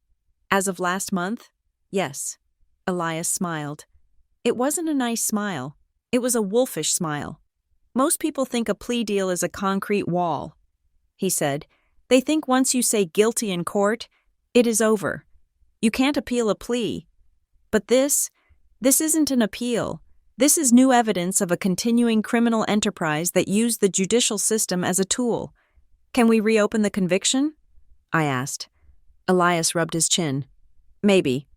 Speaker 1: "As of last month? Yes." Elias smiled. It wasn't a nice smile. It was a wolfish smile. "Most people think a plea deal is a concrete wall," he said. "They think once you say guilty in court, it is over. You can't appeal a plea. But this isn't an appeal. This is new evidence of a continuing criminal enterprise that used the judicial system as a tool. Can we reopen the conviction?" I asked. Elias rubbed his chin. "Maybe.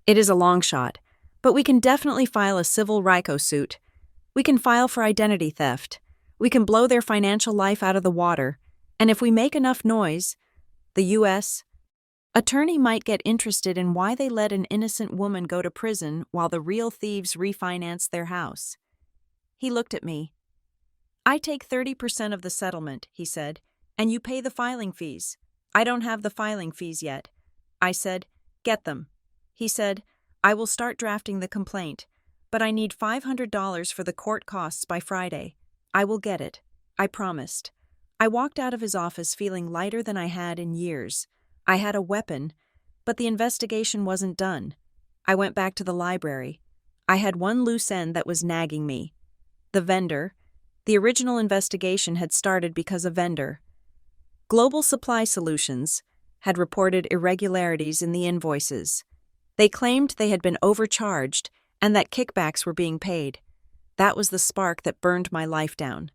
Speaker 1: It is a long shot. But we can definitely file a civil RICO suit. We can file for identity theft. We can blow their financial life out of the water. And if we make enough noise, the U.S. attorney might get interested in why they let an innocent woman go to prison while the real thieves refinanced their house." He looked at me. "I take 30% of the settlement," he said, "and you pay the filing fees." "I don't have the filing fees yet." I said, "Get them." He said, "I will start drafting the complaint, but I need $500 for the court costs by Friday." "I will get it," I promised. I walked out of his office feeling lighter than I had in years. I had a weapon, but the investigation wasn't done. I went back to the library. I had one loose end that was nagging me. The vendor. The original investigation had started because a vendor, Global Supply Solutions, had reported irregularities in the invoices. They claimed they had been overcharged and that kickbacks were being paid. That was the spark that burned my life down.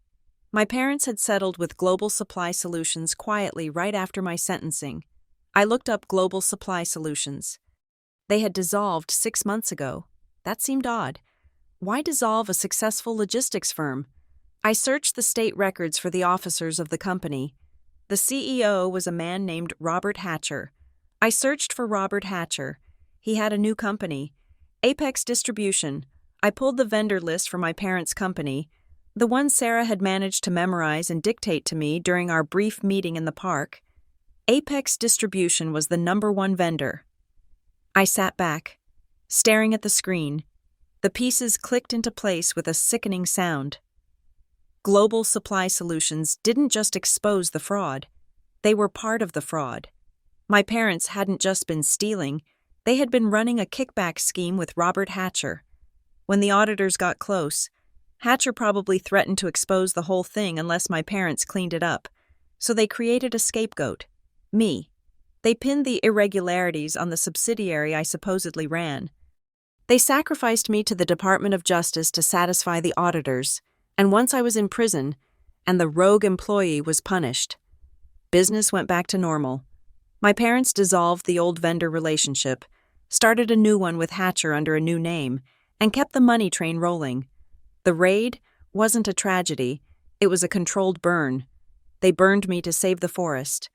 Speaker 1: My parents had settled with Global Supply Solutions quietly right after my sentencing. I looked up Global Supply Solutions. They had dissolved 6 months ago. That seemed odd. Why dissolve a successful logistics firm? I searched the state records for the officers of the company. The CEO was a man named Robert Hatcher. I searched for Robert Hatcher. He had a new company, Apex Distribution. I pulled the vendor list for my parents' company, the one Sarah had managed to memorize and dictate to me during our brief meeting in the park. Apex Distribution was the #1 vendor. I sat back, staring at the screen. The pieces clicked into place with a sickening sound. Global Supply Solutions didn't just expose the fraud. They were part of the fraud. My parents hadn't just been stealing. They had been running a kickback scheme with Robert Hatcher. When the auditors got close, Hatcher probably threatened to expose the whole thing unless my parents cleaned it up. So they created a scapegoat. Me. They pinned the irregularities on the subsidiary I supposedly ran. They sacrificed me to the Department of Justice to satisfy the auditors, and once I was in prison, and the rogue employee was punished, business went back to normal. My parents dissolved the old vendor relationship, started a new one with Hatcher under a new name, and kept the money train rolling. The raid wasn't a tragedy, it was a controlled burn. They burned me to save the forest.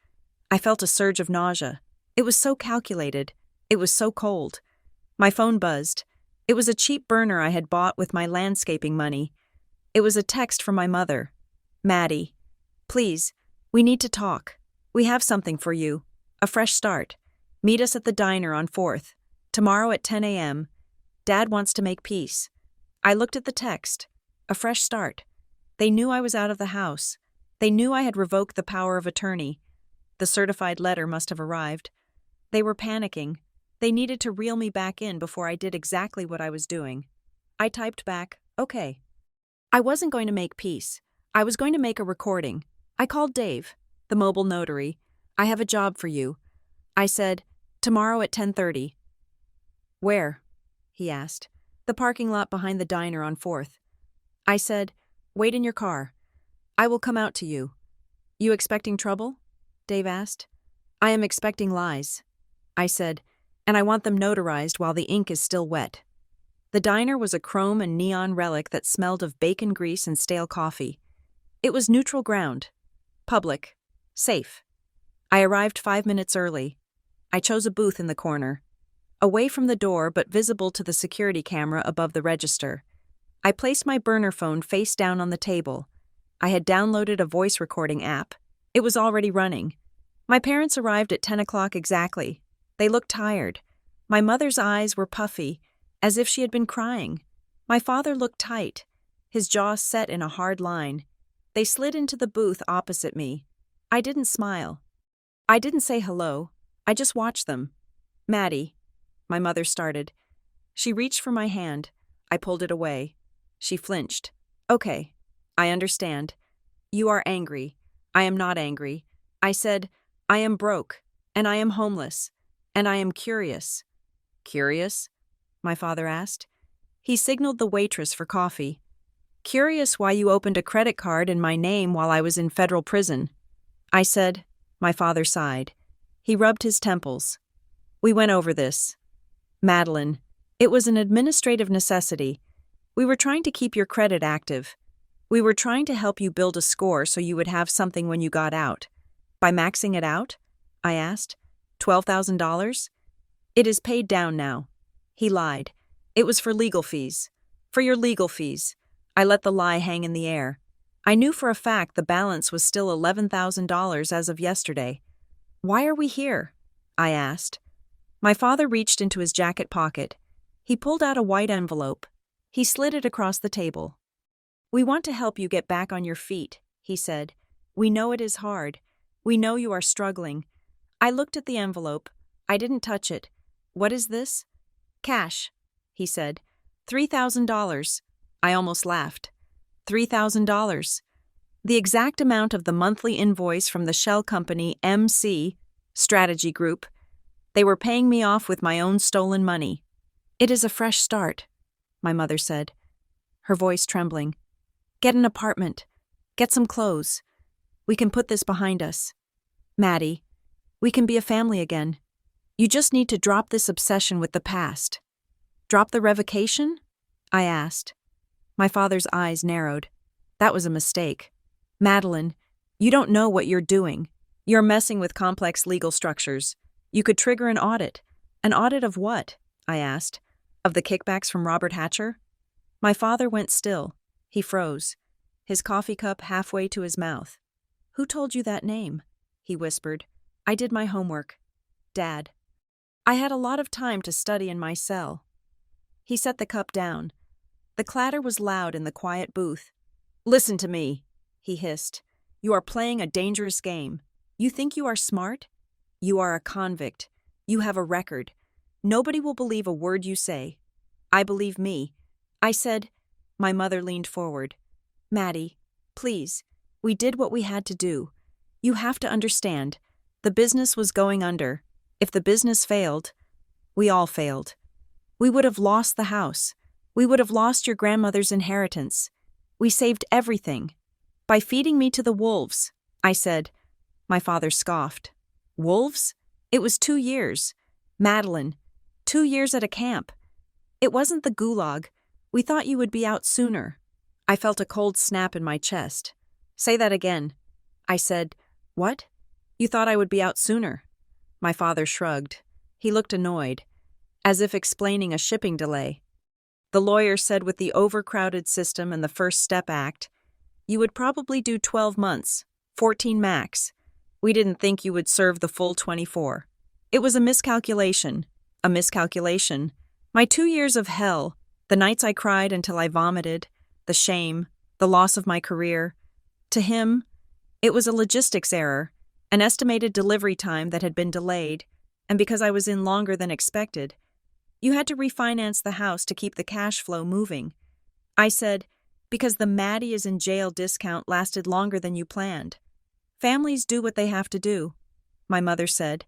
Speaker 1: I felt a surge of nausea. It was so calculated. It was so cold. My phone buzzed. It was a cheap burner I had bought with my landscaping money. It was a text from my mother. "Maddie, please, we need to talk. We have something for you. A fresh start. Meet us at the diner on 4th. Tomorrow at 10 a.m. Dad wants to make peace." I looked at the text. A fresh start. They knew I was out of the house. They knew I had revoked the power of attorney. The certified letter must have arrived. They were panicking. They needed to reel me back in before I did exactly what I was doing. I typed back, "Okay." I wasn't going to make peace. I was going to make a recording. I called Dave, the mobile notary. "I have a job for you." I said, "Tomorrow at 10:30. "Where?" he asked. "The parking lot behind the diner on 4th. I said, "Wait in your car. I will come out to you." "You expecting trouble?" Dave asked. "I am expecting lies," I said, "and I want them notarized while the ink is still wet." The diner was a chrome and neon relic that smelled of bacon grease and stale coffee. It was neutral ground. Public. Safe. I arrived 5 minutes early. I chose a booth in the corner. Away from the door but visible to the security camera above the register. I placed my burner phone face down on the table. I had downloaded a voice recording app. It was already running. My parents arrived at 10 o'clock exactly. They looked tired. My mother's eyes were puffy, as if she had been crying. My father looked tight, his jaw set in a hard line. They slid into the booth opposite me. I didn't smile. I didn't say hello. I just watched them. "Maddie," my mother started. She reached for my hand. I pulled it away. She flinched. "Okay, I understand. You are angry. I am not angry." I said, "I am broke, and I am homeless, and I am curious." "Curious?" my father asked. He signaled the waitress for coffee. "Curious why you opened a credit card in my name while I was in federal prison." I said. My father sighed. He rubbed his temples. "We went over this. Madeline, it was an administrative necessity. We were trying to keep your credit active. We were trying to help you build a score so you would have something when you got out." "By maxing it out?" I asked. $12,000? "It is paid down now." He lied. "It was for legal fees." "For your legal fees." I let the lie hang in the air. I knew for a fact the balance was still $11,000 as of yesterday. "Why are we here?" I asked. My father reached into his jacket pocket. He pulled out a white envelope. He slid it across the table. "We want to help you get back on your feet," he said. "We know it is hard. We know you are struggling." I looked at the envelope. I didn't touch it. "What is this?" "Cash," he said. $3,000. I almost laughed. $3,000. The exact amount of the monthly invoice from the shell company MC, Strategy Group. They were paying me off with my own stolen money. "It is a fresh start," my mother said, her voice trembling. "Get an apartment. Get some clothes. We can put this behind us. Maddie, we can be a family again. You just need to drop this obsession with the past." "Drop the revocation?" I asked. My father's eyes narrowed. "That was a mistake. Madeline, you don't know what you're doing. You're messing with complex legal structures. You could trigger an audit." "An audit of what?" I asked. "Of the kickbacks from Robert Hatcher?" My father went still. He froze, his coffee cup halfway to his mouth. "Who told you that name?" he whispered. "I did my homework. Dad." I had a lot of time to study in my cell. He set the cup down. The clatter was loud in the quiet booth. "Listen to me," he hissed. "You are playing a dangerous game. You think you are smart? You are a convict. You have a record. Nobody will believe a word you say. I believe me." I said. My mother leaned forward. "Maddie, please, we did what we had to do. You have to understand. The business was going under. If the business failed, we all failed. We would have lost the house. We would have lost your grandmother's inheritance. We saved everything. By feeding me to the wolves," I said. My father scoffed. "Wolves? It was 2 years. Madeline, 2 years at a camp. It wasn't the gulag. We thought you would be out sooner." I felt a cold snap in my chest. "Say that again." I said. "What? You thought I would be out sooner?" My father shrugged. He looked annoyed, as if explaining a shipping delay. "The lawyer said with the overcrowded system and the First Step Act, you would probably do 12 months, 14 max. We didn't think you would serve the full 24. It was a miscalculation. A miscalculation. My 2 years of hell, the nights I cried until I vomited, the shame, the loss of my career. To him, it was a logistics error, an estimated delivery time that had been delayed, and because I was in longer than expected, you had to refinance the house to keep the cash flow moving." I said, "Because the Maddie is in jail discount lasted longer than you planned. Families do what they have to do," my mother said.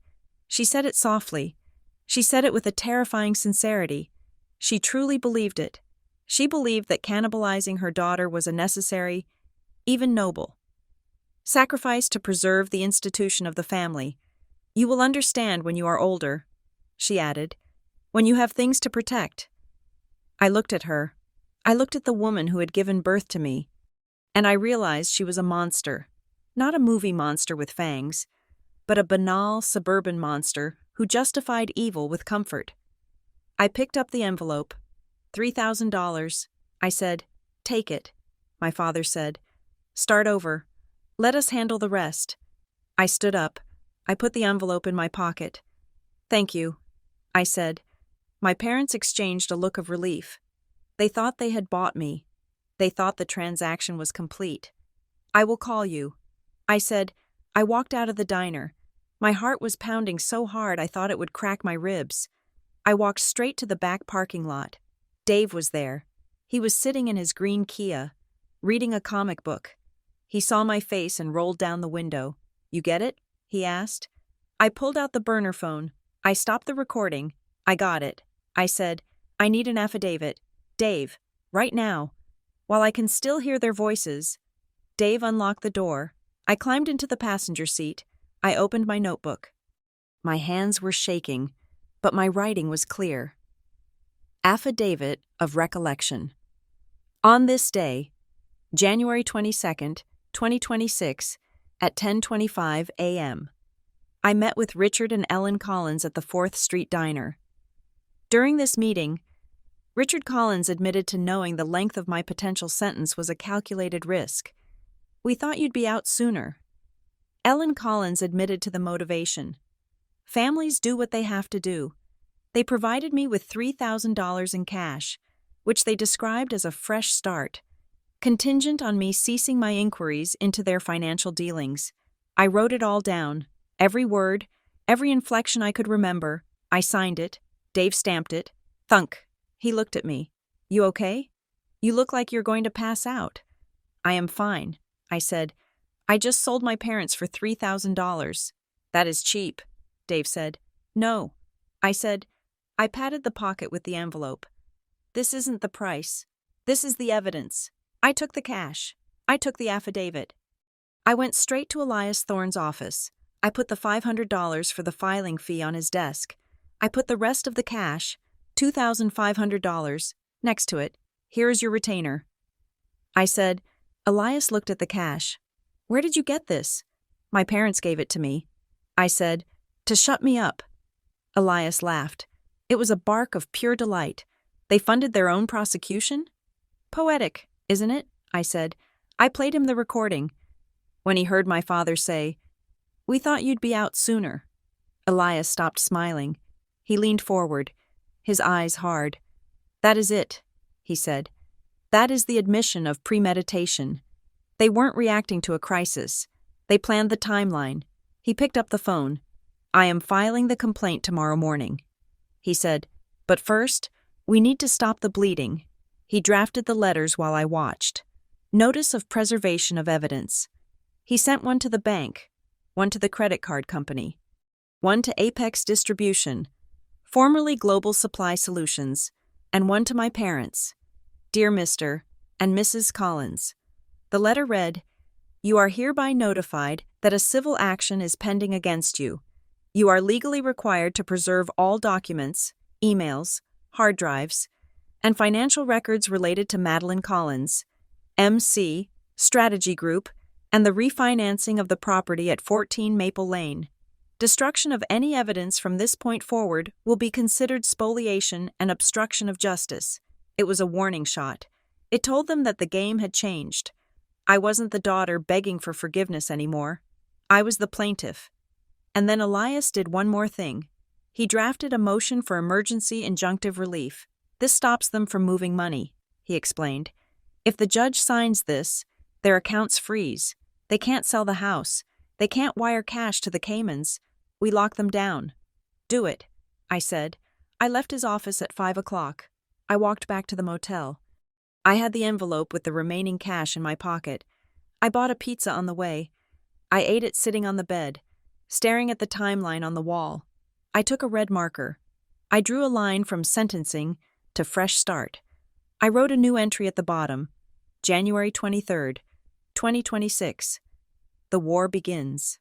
Speaker 1: She said it softly. She said it with a terrifying sincerity. She truly believed it. She believed that cannibalizing her daughter was a necessary, even noble, sacrifice to preserve the institution of the family. "You will understand when you are older," she added, "when you have things to protect." I looked at her. I looked at the woman who had given birth to me, and I realized she was a monster. Not a movie monster with fangs, but a banal suburban monster who justified evil with comfort. I picked up the envelope. $3,000. I said, "Take it." My father said, "Start over. Let us handle the rest." I stood up. I put the envelope in my pocket. "Thank you," I said. My parents exchanged a look of relief. They thought they had bought me. They thought the transaction was complete. "I will call you," I said. I walked out of the diner. My heart was pounding so hard I thought it would crack my ribs. I walked straight to the back parking lot. Dave was there. He was sitting in his green Kia, reading a comic book. He saw my face and rolled down the window. "You get it?" he asked. I pulled out the burner phone. I stopped the recording. "I got it." I said, "I need an affidavit. Dave, right now." While I can still hear their voices, Dave unlocked the door. I climbed into the passenger seat. I opened my notebook. My hands were shaking, but my writing was clear. Affidavit of Recollection. On this day, January 22nd, 2026, at 10:25 a.m., I met with Richard and Ellen Collins at the 4th Street Diner. During this meeting, Richard Collins admitted to knowing the length of my potential sentence was a calculated risk. "We thought you'd be out sooner." Ellen Collins admitted to the motivation. "Families do what they have to do." They provided me with $3,000 in cash, which they described as a fresh start, contingent on me ceasing my inquiries into their financial dealings. I wrote it all down, every word, every inflection I could remember. I signed it. Dave stamped it. Thunk. He looked at me. "You okay? You look like you're going to pass out." "I am fine," I said. "I just sold my parents for $3,000. "That is cheap," Dave said. "No," I said. I patted the pocket with the envelope. "This isn't the price. This is the evidence. I took the cash. I took the affidavit." I went straight to Elias Thorne's office. I put the $500 for the filing fee on his desk. I put the rest of the cash, $2,500, next to it. "Here is your retainer." I said. Elias looked at the cash. "Where did you get this?" "My parents gave it to me." I said, "To shut me up." Elias laughed. It was a bark of pure delight. "They funded their own prosecution?" "Poetic, isn't it?" I said. I played him the recording. When he heard my father say, "We thought you'd be out sooner," Elias stopped smiling. He leaned forward, his eyes hard. "That is it," he said. "That is the admission of premeditation. They weren't reacting to a crisis. They planned the timeline." He picked up the phone. "I am filing the complaint tomorrow morning," he said. "But first, we need to stop the bleeding." He drafted the letters while I watched. Notice of preservation of evidence. He sent one to the bank, one to the credit card company, one to Apex Distribution, formerly Global Supply Solutions, and one to my parents, "Dear Mr. and Mrs. Collins." The letter read, "You are hereby notified that a civil action is pending against you. You are legally required to preserve all documents, emails, hard drives, and financial records related to Madeline Collins, MC, Strategy Group, and the refinancing of the property at 14 Maple Lane. Destruction of any evidence from this point forward will be considered spoliation and obstruction of justice." It was a warning shot. It told them that the game had changed. I wasn't the daughter begging for forgiveness anymore. I was the plaintiff. And then Elias did one more thing. He drafted a motion for emergency injunctive relief. "This stops them from moving money," he explained. "If the judge signs this, their accounts freeze. They can't sell the house. They can't wire cash to the Caymans. We lock them down." "Do it," I said. I left his office at 5 o'clock. I walked back to the motel. I had the envelope with the remaining cash in my pocket. I bought a pizza on the way. I ate it sitting on the bed, staring at the timeline on the wall. I took a red marker. I drew a line from sentencing to fresh start. I wrote a new entry at the bottom. January 23rd, 2026. The war begins.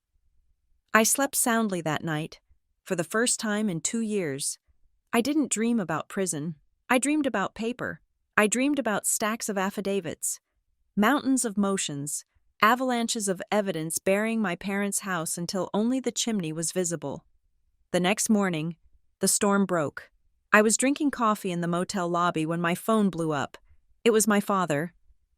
Speaker 1: I slept soundly that night, for the first time in 2 years. I didn't dream about prison. I dreamed about paper. I dreamed about stacks of affidavits, mountains of motions, avalanches of evidence burying my parents' house until only the chimney was visible. The next morning, the storm broke. I was drinking coffee in the motel lobby when my phone blew up. It was my father,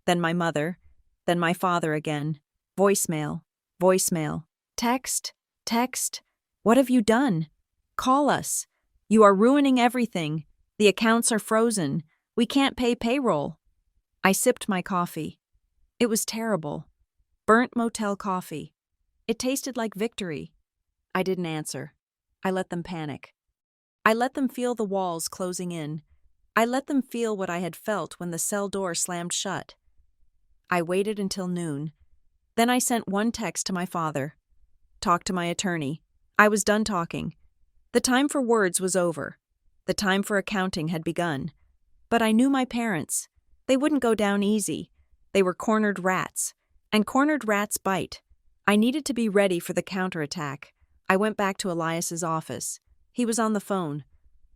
Speaker 1: then my mother, then my father again. Voicemail, voicemail, text, text. What have you done? Call us. You are ruining everything. The accounts are frozen. We can't pay payroll. I sipped my coffee. It was terrible. Burnt motel coffee. It tasted like victory. I didn't answer. I let them panic. I let them feel the walls closing in. I let them feel what I had felt when the cell door slammed shut. I waited until noon. Then I sent one text to my father. Talked to my attorney. I was done talking. The time for words was over. The time for accounting had begun. But I knew my parents. They wouldn't go down easy. They were cornered rats. And cornered rats bite. I needed to be ready for the counterattack. I went back to Elias's office. He was on the phone,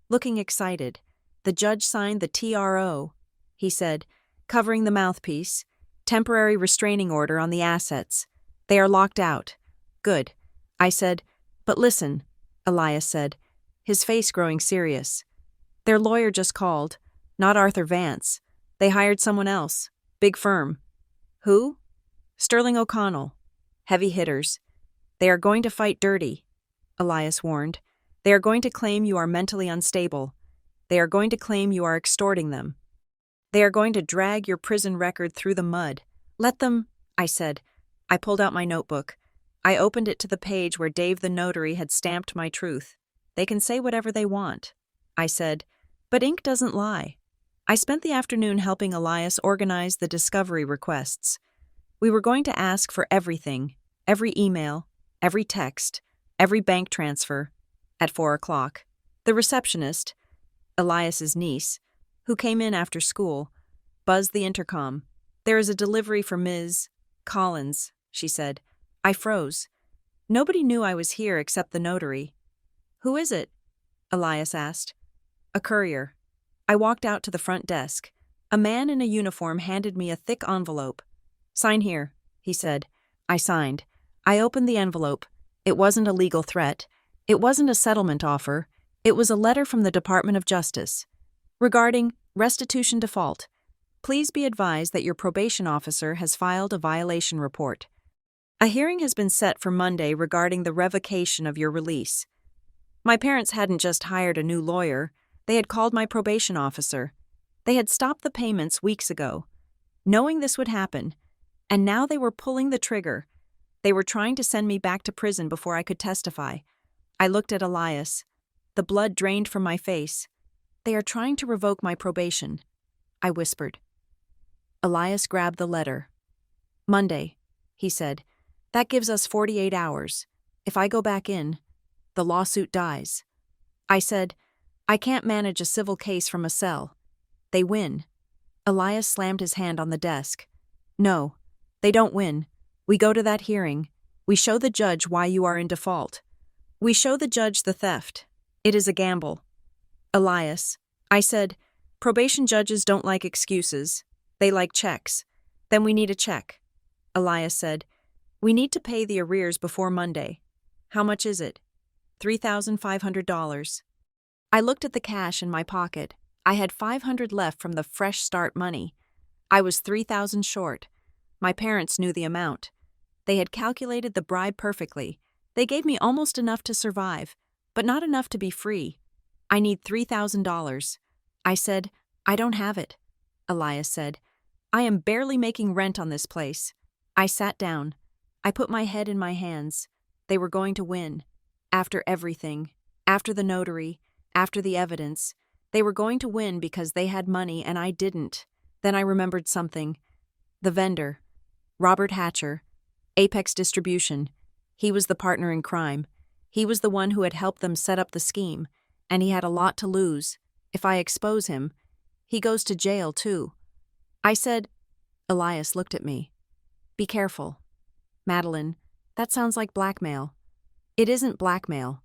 Speaker 1: looking excited. The judge signed the TRO, he said, covering the mouthpiece. Temporary restraining order on the assets. They are locked out. Good. I said, but listen, Elias said, his face growing serious. Their lawyer just called. Not Arthur Vance. They hired someone else. Big firm. Who? Sterling O'Connell. Heavy hitters. They are going to fight dirty, Elias warned. They are going to claim you are mentally unstable. They are going to claim you are extorting them. They are going to drag your prison record through the mud. Let them, I said. I pulled out my notebook. I opened it to the page where Dave the Notary had stamped my truth. They can say whatever they want, I said, but ink doesn't lie. I spent the afternoon helping Elias organize the discovery requests. We were going to ask for everything, every email, every text, every bank transfer, at 4 o'clock. The receptionist, Elias's niece, who came in after school, buzzed the intercom. There is a delivery for Ms. Collins, she said. I froze. Nobody knew I was here except the notary. Who is it? Elias asked. A courier. I walked out to the front desk. A man in a uniform handed me a thick envelope. Sign here, he said. I signed. I opened the envelope. It wasn't a legal threat. It wasn't a settlement offer. It was a letter from the Department of Justice. Regarding restitution default, please be advised that your probation officer has filed a violation report. A hearing has been set for Monday regarding the revocation of your release. My parents hadn't just hired a new lawyer, they had called my probation officer. They had stopped the payments weeks ago, knowing this would happen, and now they were pulling the trigger. They were trying to send me back to prison before I could testify. I looked at Elias. The blood drained from my face. They are trying to revoke my probation, I whispered. Elias grabbed the letter. Monday, he said. That gives us 48 hours. If I go back in, the lawsuit dies. I said, I can't manage a civil case from a cell. They win. Elias slammed his hand on the desk. No, they don't win. We go to that hearing. We show the judge why you are in default. We show the judge the theft. It is a gamble. Elias, I said, probation judges don't like excuses. They like checks. Then we need a check. Elias said, we need to pay the arrears before Monday. How much is it? $3,500. I looked at the cash in my pocket. I had $500 left from the fresh start money. I was $3,000 short. My parents knew the amount. They had calculated the bribe perfectly. They gave me almost enough to survive, but not enough to be free. I need $3,000. I said, I don't have it. Elias said, I am barely making rent on this place. I sat down. I put my head in my hands. They were going to win. After everything, after the notary, after the evidence, they were going to win because they had money and I didn't. Then I remembered something. The vendor, Robert Hatcher, Apex Distribution. He was the partner in crime. He was the one who had helped them set up the scheme, and he had a lot to lose. If I expose him, He goes to jail, too. I said, Elias looked at me. Be careful. Madeline, that sounds like blackmail. It isn't blackmail.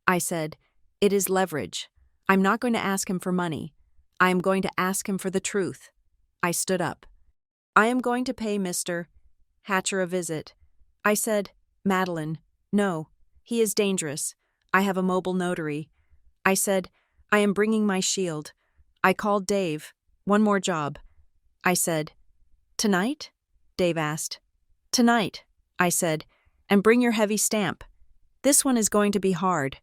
Speaker 1: I said, it is leverage. I'm not going to ask him for money. I am going to ask him for the truth. I stood up. I am going to pay Mr. Hatcher a visit. I said, Madeline, no, he is dangerous. I have a mobile notary. I said, I am bringing my shield. I called Dave. One more job. I said, tonight? Dave asked. Tonight, I said, and bring your heavy stamp. This one is going to be hard.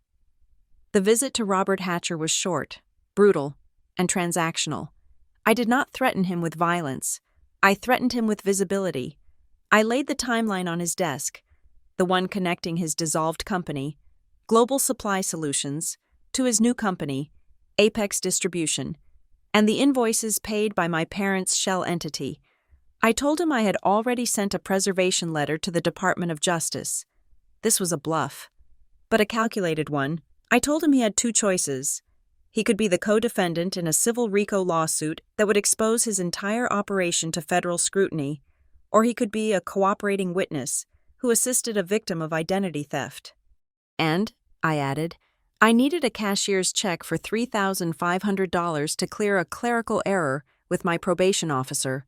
Speaker 1: The visit to Robert Hatcher was short, brutal, and transactional. I did not threaten him with violence. I threatened him with visibility. I laid the timeline on his desk, the one connecting his dissolved company, Global Supply Solutions, to his new company, Apex Distribution, and the invoices paid by my parents' shell entity. I told him I had already sent a preservation letter to the Department of Justice. This was a bluff, but a calculated one. I told him he had two choices. He could be the co-defendant in a civil RICO lawsuit that would expose his entire operation to federal scrutiny, or he could be a cooperating witness who assisted a victim of identity theft. And, I added, I needed a cashier's check for $3,500 to clear a clerical error with my probation officer.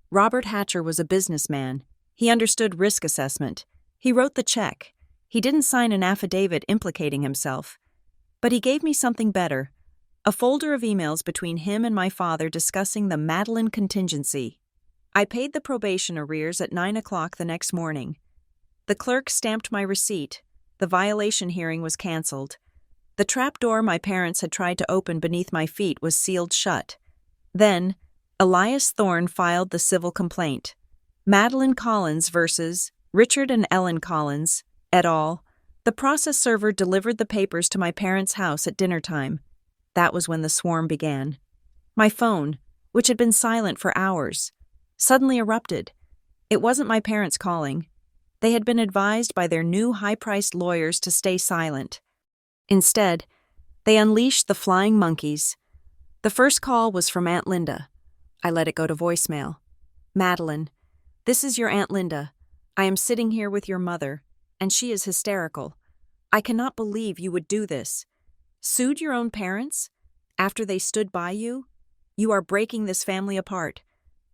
Speaker 1: Robert Hatcher was a businessman. He understood risk assessment. He wrote the check. He didn't sign an affidavit implicating himself. But he gave me something better, a folder of emails between him and my father discussing the Madeline contingency. I paid the probation arrears at 9 o'clock the next morning. The clerk stamped my receipt. The violation hearing was canceled. The trapdoor my parents had tried to open beneath my feet was sealed shut. Then, Elias Thorne filed the civil complaint. Madeline Collins versus Richard and Ellen Collins, et al. The process server delivered the papers to my parents' house at dinner time. That was when the swarm began. My phone, which had been silent for hours, suddenly erupted. It wasn't my parents calling. They had been advised by their new high-priced lawyers to stay silent. Instead, they unleashed the flying monkeys. The first call was from Aunt Linda. I let it go to voicemail. Madeline, this is your Aunt Linda. I am sitting here with your mother, and she is hysterical. I cannot believe you would do this. Sued your own parents? After they stood by you? You are breaking this family apart.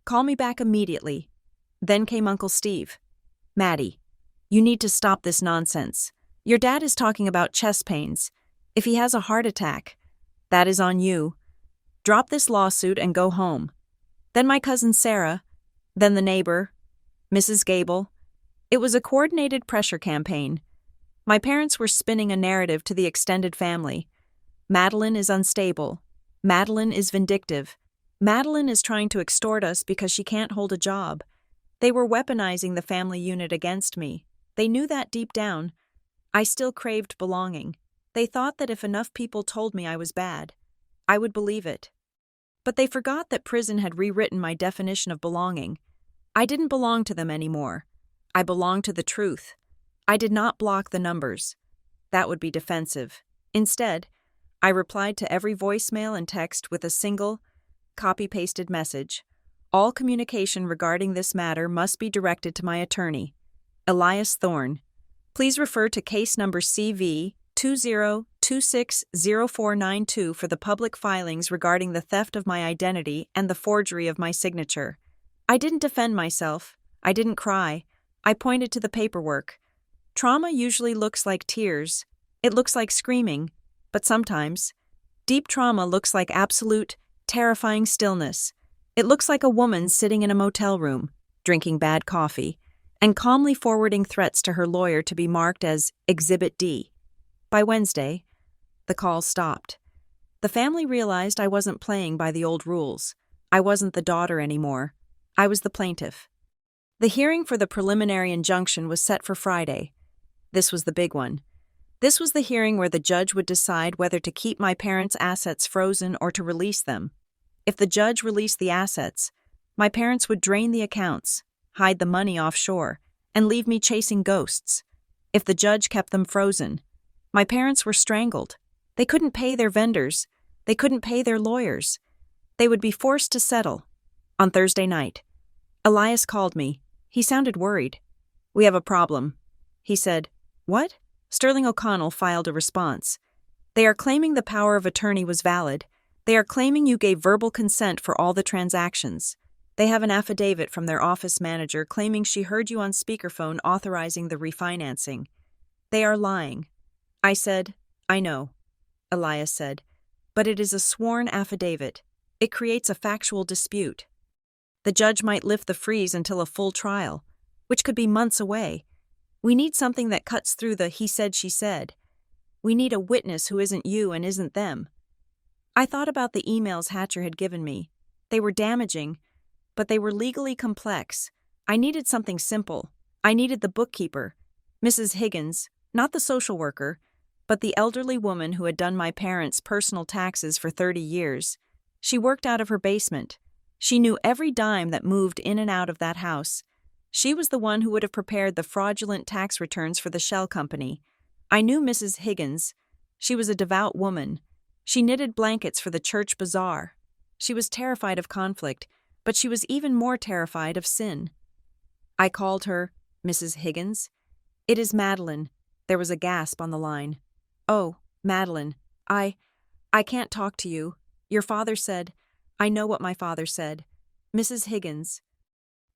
Speaker 1: Call me back immediately. Then came Uncle Steve. Maddie, you need to stop this nonsense. Your dad is talking about chest pains. If he has a heart attack, that is on you. Drop this lawsuit and go home. Then my cousin Sarah, then the neighbor, Mrs. Gable. It was a coordinated pressure campaign. My parents were spinning a narrative to the extended family. Madeline is unstable. Madeline is vindictive. Madeline is trying to extort us because she can't hold a job. They were weaponizing the family unit against me. They knew that deep down. I still craved belonging. They thought that if enough people told me I was bad, I would believe it. But they forgot that prison had rewritten my definition of belonging. I didn't belong to them anymore. I belonged to the truth. I did not block the numbers. That would be defensive. Instead, I replied to every voicemail and text with a single, copy-pasted message. All communication regarding this matter must be directed to my attorney, Elias Thorne. Please refer to case number CV 20260492 for the public filings regarding the theft of my identity and the forgery of my signature. I didn't defend myself. I didn't cry. I pointed to the paperwork. Trauma usually looks like tears. It looks like screaming. But sometimes, deep trauma looks like absolute, terrifying stillness. It looks like a woman sitting in a motel room, drinking bad coffee, and calmly forwarding threats to her lawyer to be marked as Exhibit D. By Wednesday, the calls stopped. The family realized I wasn't playing by the old rules. I wasn't the daughter anymore. I was the plaintiff. The hearing for the preliminary injunction was set for Friday. This was the big one. This was the hearing where the judge would decide whether to keep my parents' assets frozen or to release them. If the judge released the assets, my parents would drain the accounts, hide the money offshore, and leave me chasing ghosts. If the judge kept them frozen, my parents were strangled. They couldn't pay their vendors. They couldn't pay their lawyers. They would be forced to settle. On Thursday night, Elias called me. He sounded worried. "We have a problem," he said. "What?" Sterling O'Connell filed a response. "They are claiming the power of attorney was valid. They are claiming you gave verbal consent for all the transactions. They have an affidavit from their office manager claiming she heard you on speakerphone authorizing the refinancing. They are lying." I said, "I know," Elias said, "but it is a sworn affidavit. It creates a factual dispute. The judge might lift the freeze until a full trial, which could be months away. We need something that cuts through the he said, she said. We need a witness who isn't you and isn't them." I thought about the emails Hatcher had given me. They were damaging, but they were legally complex. I needed something simple. I needed the bookkeeper, Mrs. Higgins, not the social worker, but the elderly woman who had done my parents' personal taxes for 30 years. She worked out of her basement. She knew every dime that moved in and out of that house. She was the one who would have prepared the fraudulent tax returns for the shell company. I knew Mrs. Higgins. She was a devout woman. She knitted blankets for the church bazaar. She was terrified of conflict, but she was even more terrified of sin. I called her Mrs. Higgins. "It is Madeline." There was a gasp on the line. "Oh, Madeline, I can't talk to you. Your father said—" "I know what my father said. Mrs. Higgins.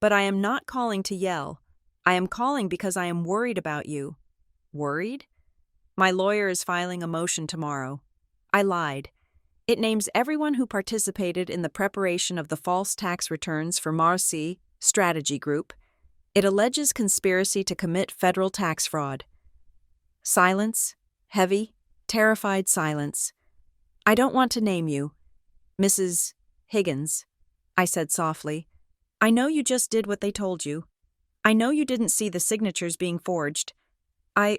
Speaker 1: But I am not calling to yell. I am calling because I am worried about you." "Worried?" "My lawyer is filing a motion tomorrow." I lied. It names everyone who participated in the preparation of the false tax returns for Marcy Strategy Group. It alleges conspiracy to commit federal tax fraud. Silence. Heavy, terrified silence. "I don't want to name you. Mrs. Higgins," I said softly. "I know you just did what they told you. I know you didn't see the signatures being forged. I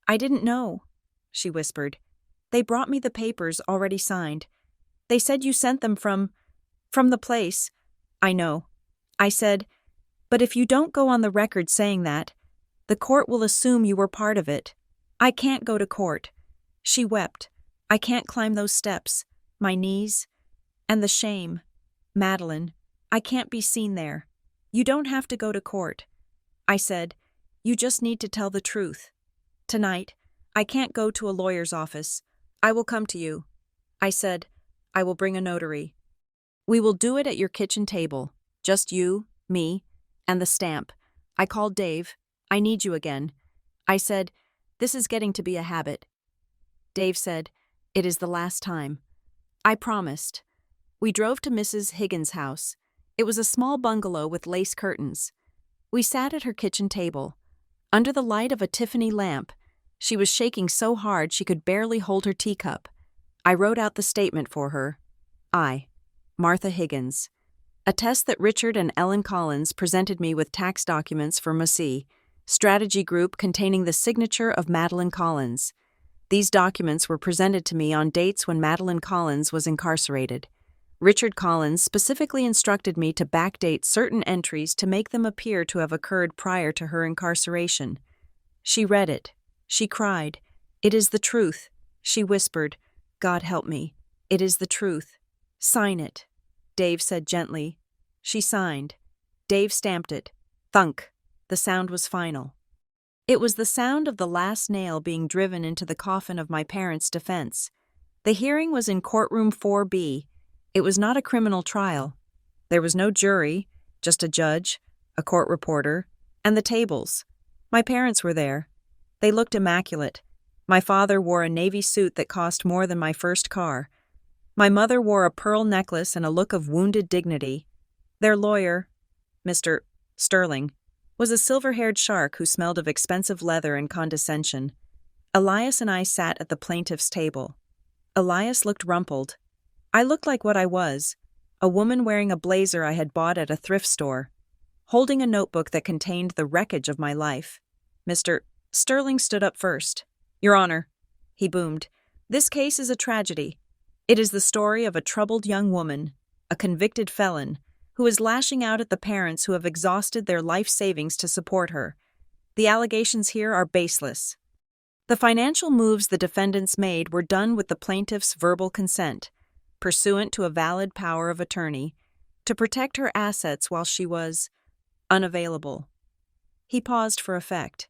Speaker 1: didn't know," she whispered. "They brought me the papers already signed. They said you sent them from the place." "I know." I said, "But if you don't go on the record saying that, the court will assume you were part of it. I can't go to court." She wept. "I can't climb those steps. My knees. And the shame. Madeline, I can't be seen there. You don't have to go to court." I said, "You just need to tell the truth. Tonight, I can't go to a lawyer's office. I will come to you." I said, "I will bring a notary. We will do it at your kitchen table. Just you, me, and the stamp." I called Dave. "I need you again." I said, "This is getting to be a habit." Dave said, "It is the last time." I promised. We drove to Mrs. Higgins' house. It was a small bungalow with lace curtains. We sat at her kitchen table. Under the light of a Tiffany lamp, she was shaking so hard she could barely hold her teacup. I wrote out the statement for her. I, Martha Higgins, attest that Richard and Ellen Collins presented me with tax documents for Massey Strategy Group containing the signature of Madeline Collins. These documents were presented to me on dates when Madeline Collins was incarcerated. Richard Collins specifically instructed me to backdate certain entries to make them appear to have occurred prior to her incarceration. She read it. She cried. "It is the truth," she whispered. "God help me. It is the truth. Sign it," Dave said gently. She signed. Dave stamped it. Thunk. The sound was final. It was the sound of the last nail being driven into the coffin of my parents' defense. The hearing was in courtroom 4B. It was not a criminal trial. There was no jury, just a judge, a court reporter, and the tables. My parents were there. They looked immaculate. My father wore a navy suit that cost more than my first car. My mother wore a pearl necklace and a look of wounded dignity. Their lawyer, Mr. Sterling, was a silver-haired shark who smelled of expensive leather and condescension. Elias and I sat at the plaintiff's table. Elias looked rumpled. I looked like what I was, a woman wearing a blazer I had bought at a thrift store, holding a notebook that contained the wreckage of my life. Mr. Sterling stood up first. "Your Honor," he boomed, "this case is a tragedy. It is the story of a troubled young woman, a convicted felon, who is lashing out at the parents who have exhausted their life savings to support her. The allegations here are baseless. The financial moves the defendants made were done with the plaintiff's verbal consent. pursuant to a valid power of attorney, to protect her assets while she was unavailable. He paused for effect.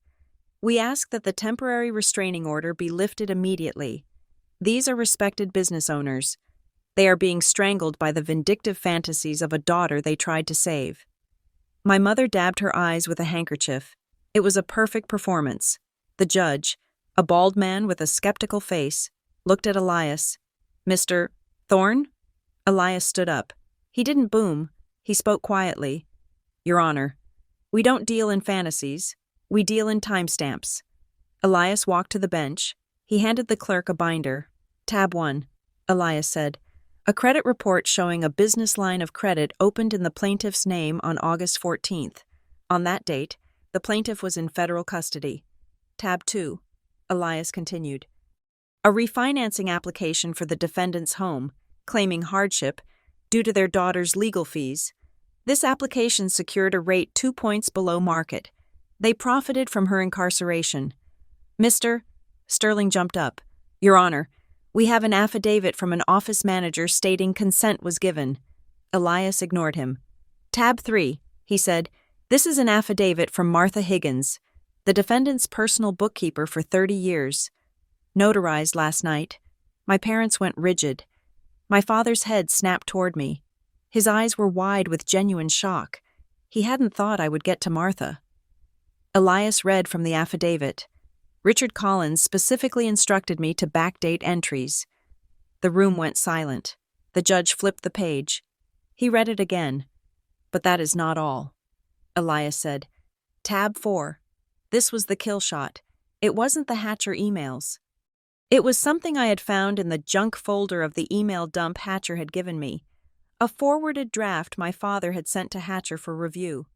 Speaker 1: We ask that the temporary restraining order be lifted immediately. These are respected business owners. They are being strangled by the vindictive fantasies of a daughter they tried to save. My mother dabbed her eyes with a handkerchief. It was a perfect performance. The judge, a bald man with a skeptical face, looked at Elias. Mr. Thorne? Elias stood up. He didn't boom. He spoke quietly. Your Honor, we don't deal in fantasies. We deal in timestamps. Elias walked to the bench. He handed the clerk a binder. Tab 1, Elias said. A credit report showing a business line of credit opened in the plaintiff's name on August 14th. On that date, the plaintiff was in federal custody. Tab 2, Elias continued. A refinancing application for the defendant's home, claiming hardship due to their daughter's legal fees. This application secured a rate 2 points below market. They profited from her incarceration. Mr. Sterling jumped up. Your Honor, we have an affidavit from an office manager stating consent was given. Elias ignored him. Tab 3, he said. This is an affidavit from Martha Higgins, the defendant's personal bookkeeper for 30 years. Notarized last night. My parents went rigid. My father's head snapped toward me. His eyes were wide with genuine shock. He hadn't thought I would get to Martha. Elias read from the affidavit. Richard Collins specifically instructed me to backdate entries. The room went silent. The judge flipped the page. He read it again. But that is not all. Elias said, Tab 4. This was the kill shot. It wasn't the Hatcher emails. It was something I had found in the junk folder of the email dump Hatcher had given me. A forwarded draft my father had sent to Hatcher for review.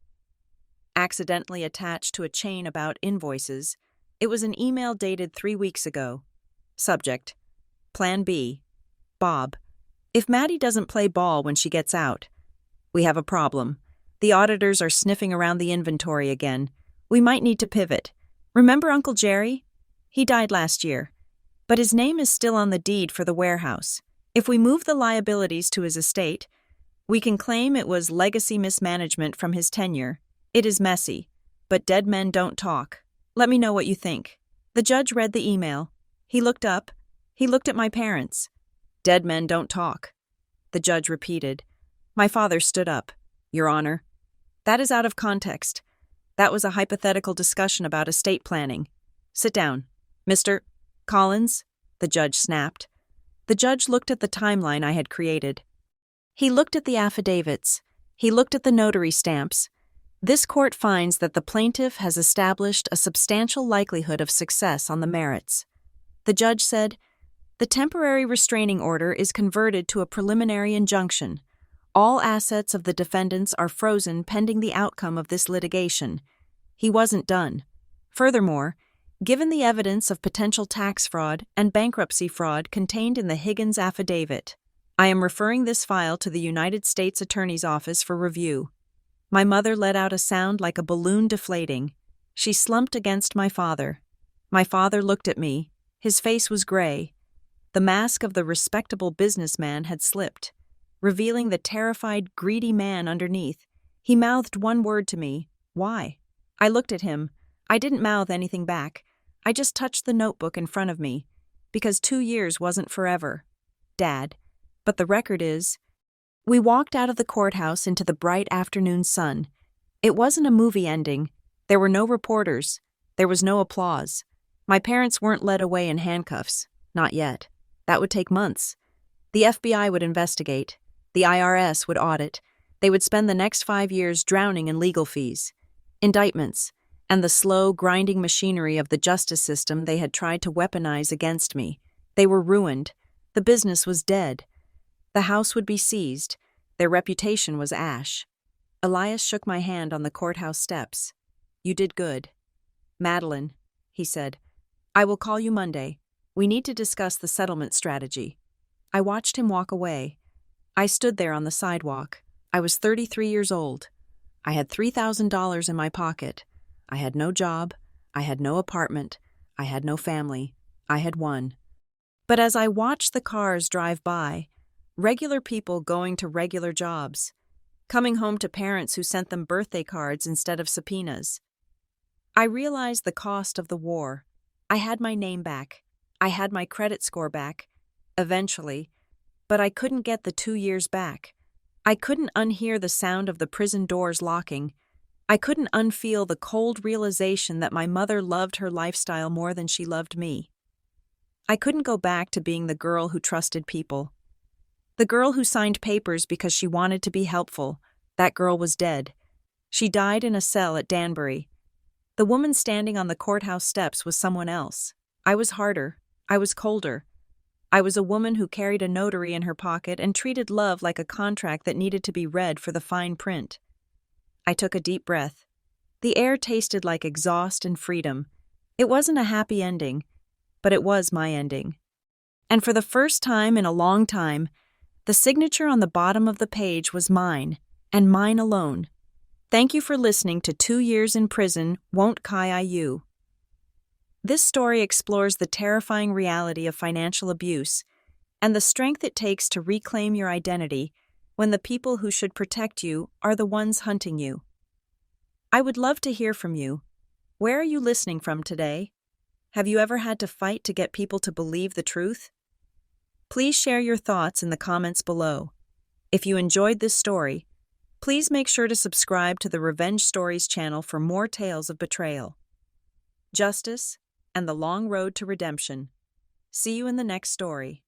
Speaker 1: Accidentally attached to a chain about invoices, it was an email dated 3 weeks ago. Subject: Plan B. Bob. If Maddie doesn't play ball when she gets out, we have a problem. The auditors are sniffing around the inventory again. We might need to pivot. Remember Uncle Jerry? He died last year. But his name is still on the deed for the warehouse. If we move the liabilities to his estate, we can claim it was legacy mismanagement from his tenure. It is messy, but dead men don't talk. Let me know what you think. The judge read the email. He looked up. He looked at my parents. Dead men don't talk. The judge repeated. My father stood up. Your Honor, that is out of context. That was a hypothetical discussion about estate planning. Sit down. Mr. Collins, the judge snapped. The judge looked at the timeline I had created. He looked at the affidavits. He looked at the notary stamps. This court finds that the plaintiff has established a substantial likelihood of success on the merits. The judge said, the temporary restraining order is converted to a preliminary injunction. All assets of the defendants are frozen pending the outcome of this litigation. He wasn't done. Furthermore, given the evidence of potential tax fraud and bankruptcy fraud contained in the Higgins affidavit, I am referring this file to the United States Attorney's Office for review. My mother let out a sound like a balloon deflating. She slumped against my father. My father looked at me. His face was gray. The mask of the respectable businessman had slipped, revealing the terrified, greedy man underneath. He mouthed one word to me, why? I looked at him. I didn't mouth anything back. I just touched the notebook in front of me, because 2 years wasn't forever. Dad. But the record is, we walked out of the courthouse into the bright afternoon sun. It wasn't a movie ending. There were no reporters. There was no applause. My parents weren't led away in handcuffs. Not yet. That would take months. The FBI would investigate. The IRS would audit. They would spend the next 5 years drowning in legal fees, indictments, and the slow, grinding machinery of the justice system they had tried to weaponize against me. They were ruined. The business was dead. The house would be seized. Their reputation was ash. Elias shook my hand on the courthouse steps. You did good. Madeline, he said, I will call you Monday. We need to discuss the settlement strategy. I watched him walk away. I stood there on the sidewalk. I was 33 years old. I had $3,000 in my pocket. I had no job. I had no apartment. I had no family. I had one. But as I watched the cars drive by, Regular people going to regular jobs, coming home to parents who sent them birthday cards instead of subpoenas. I realized the cost of the war. I had my name back. I had my credit score back, eventually, but I couldn't get the 2 years back. I couldn't unhear the sound of the prison doors locking. I couldn't unfeel the cold realization that my mother loved her lifestyle more than she loved me. I couldn't go back to being the girl who trusted people. The girl who signed papers because she wanted to be helpful. That girl was dead. She died in a cell at Danbury. The woman standing on the courthouse steps was someone else. I was harder. I was colder. I was a woman who carried a notary in her pocket and treated love like a contract that needed to be read for the fine print. I took a deep breath. The air tasted like exhaust and freedom. It wasn't a happy ending, but it was my ending. And for the first time in a long time, the signature on the bottom of the page was mine, and mine alone. Thank you for listening to 2 Years in Prison Won't Kai You. This story explores the terrifying reality of financial abuse and the strength it takes to reclaim your identity when the people who should protect you are the ones hunting you. I would love to hear from you. Where are you listening from today? Have you ever had to fight to get people to believe the truth? Please share your thoughts in the comments below. If you enjoyed this story, please make sure to subscribe to the Revenge Stories channel for more tales of betrayal, justice, and the long road to redemption. See you in the next story.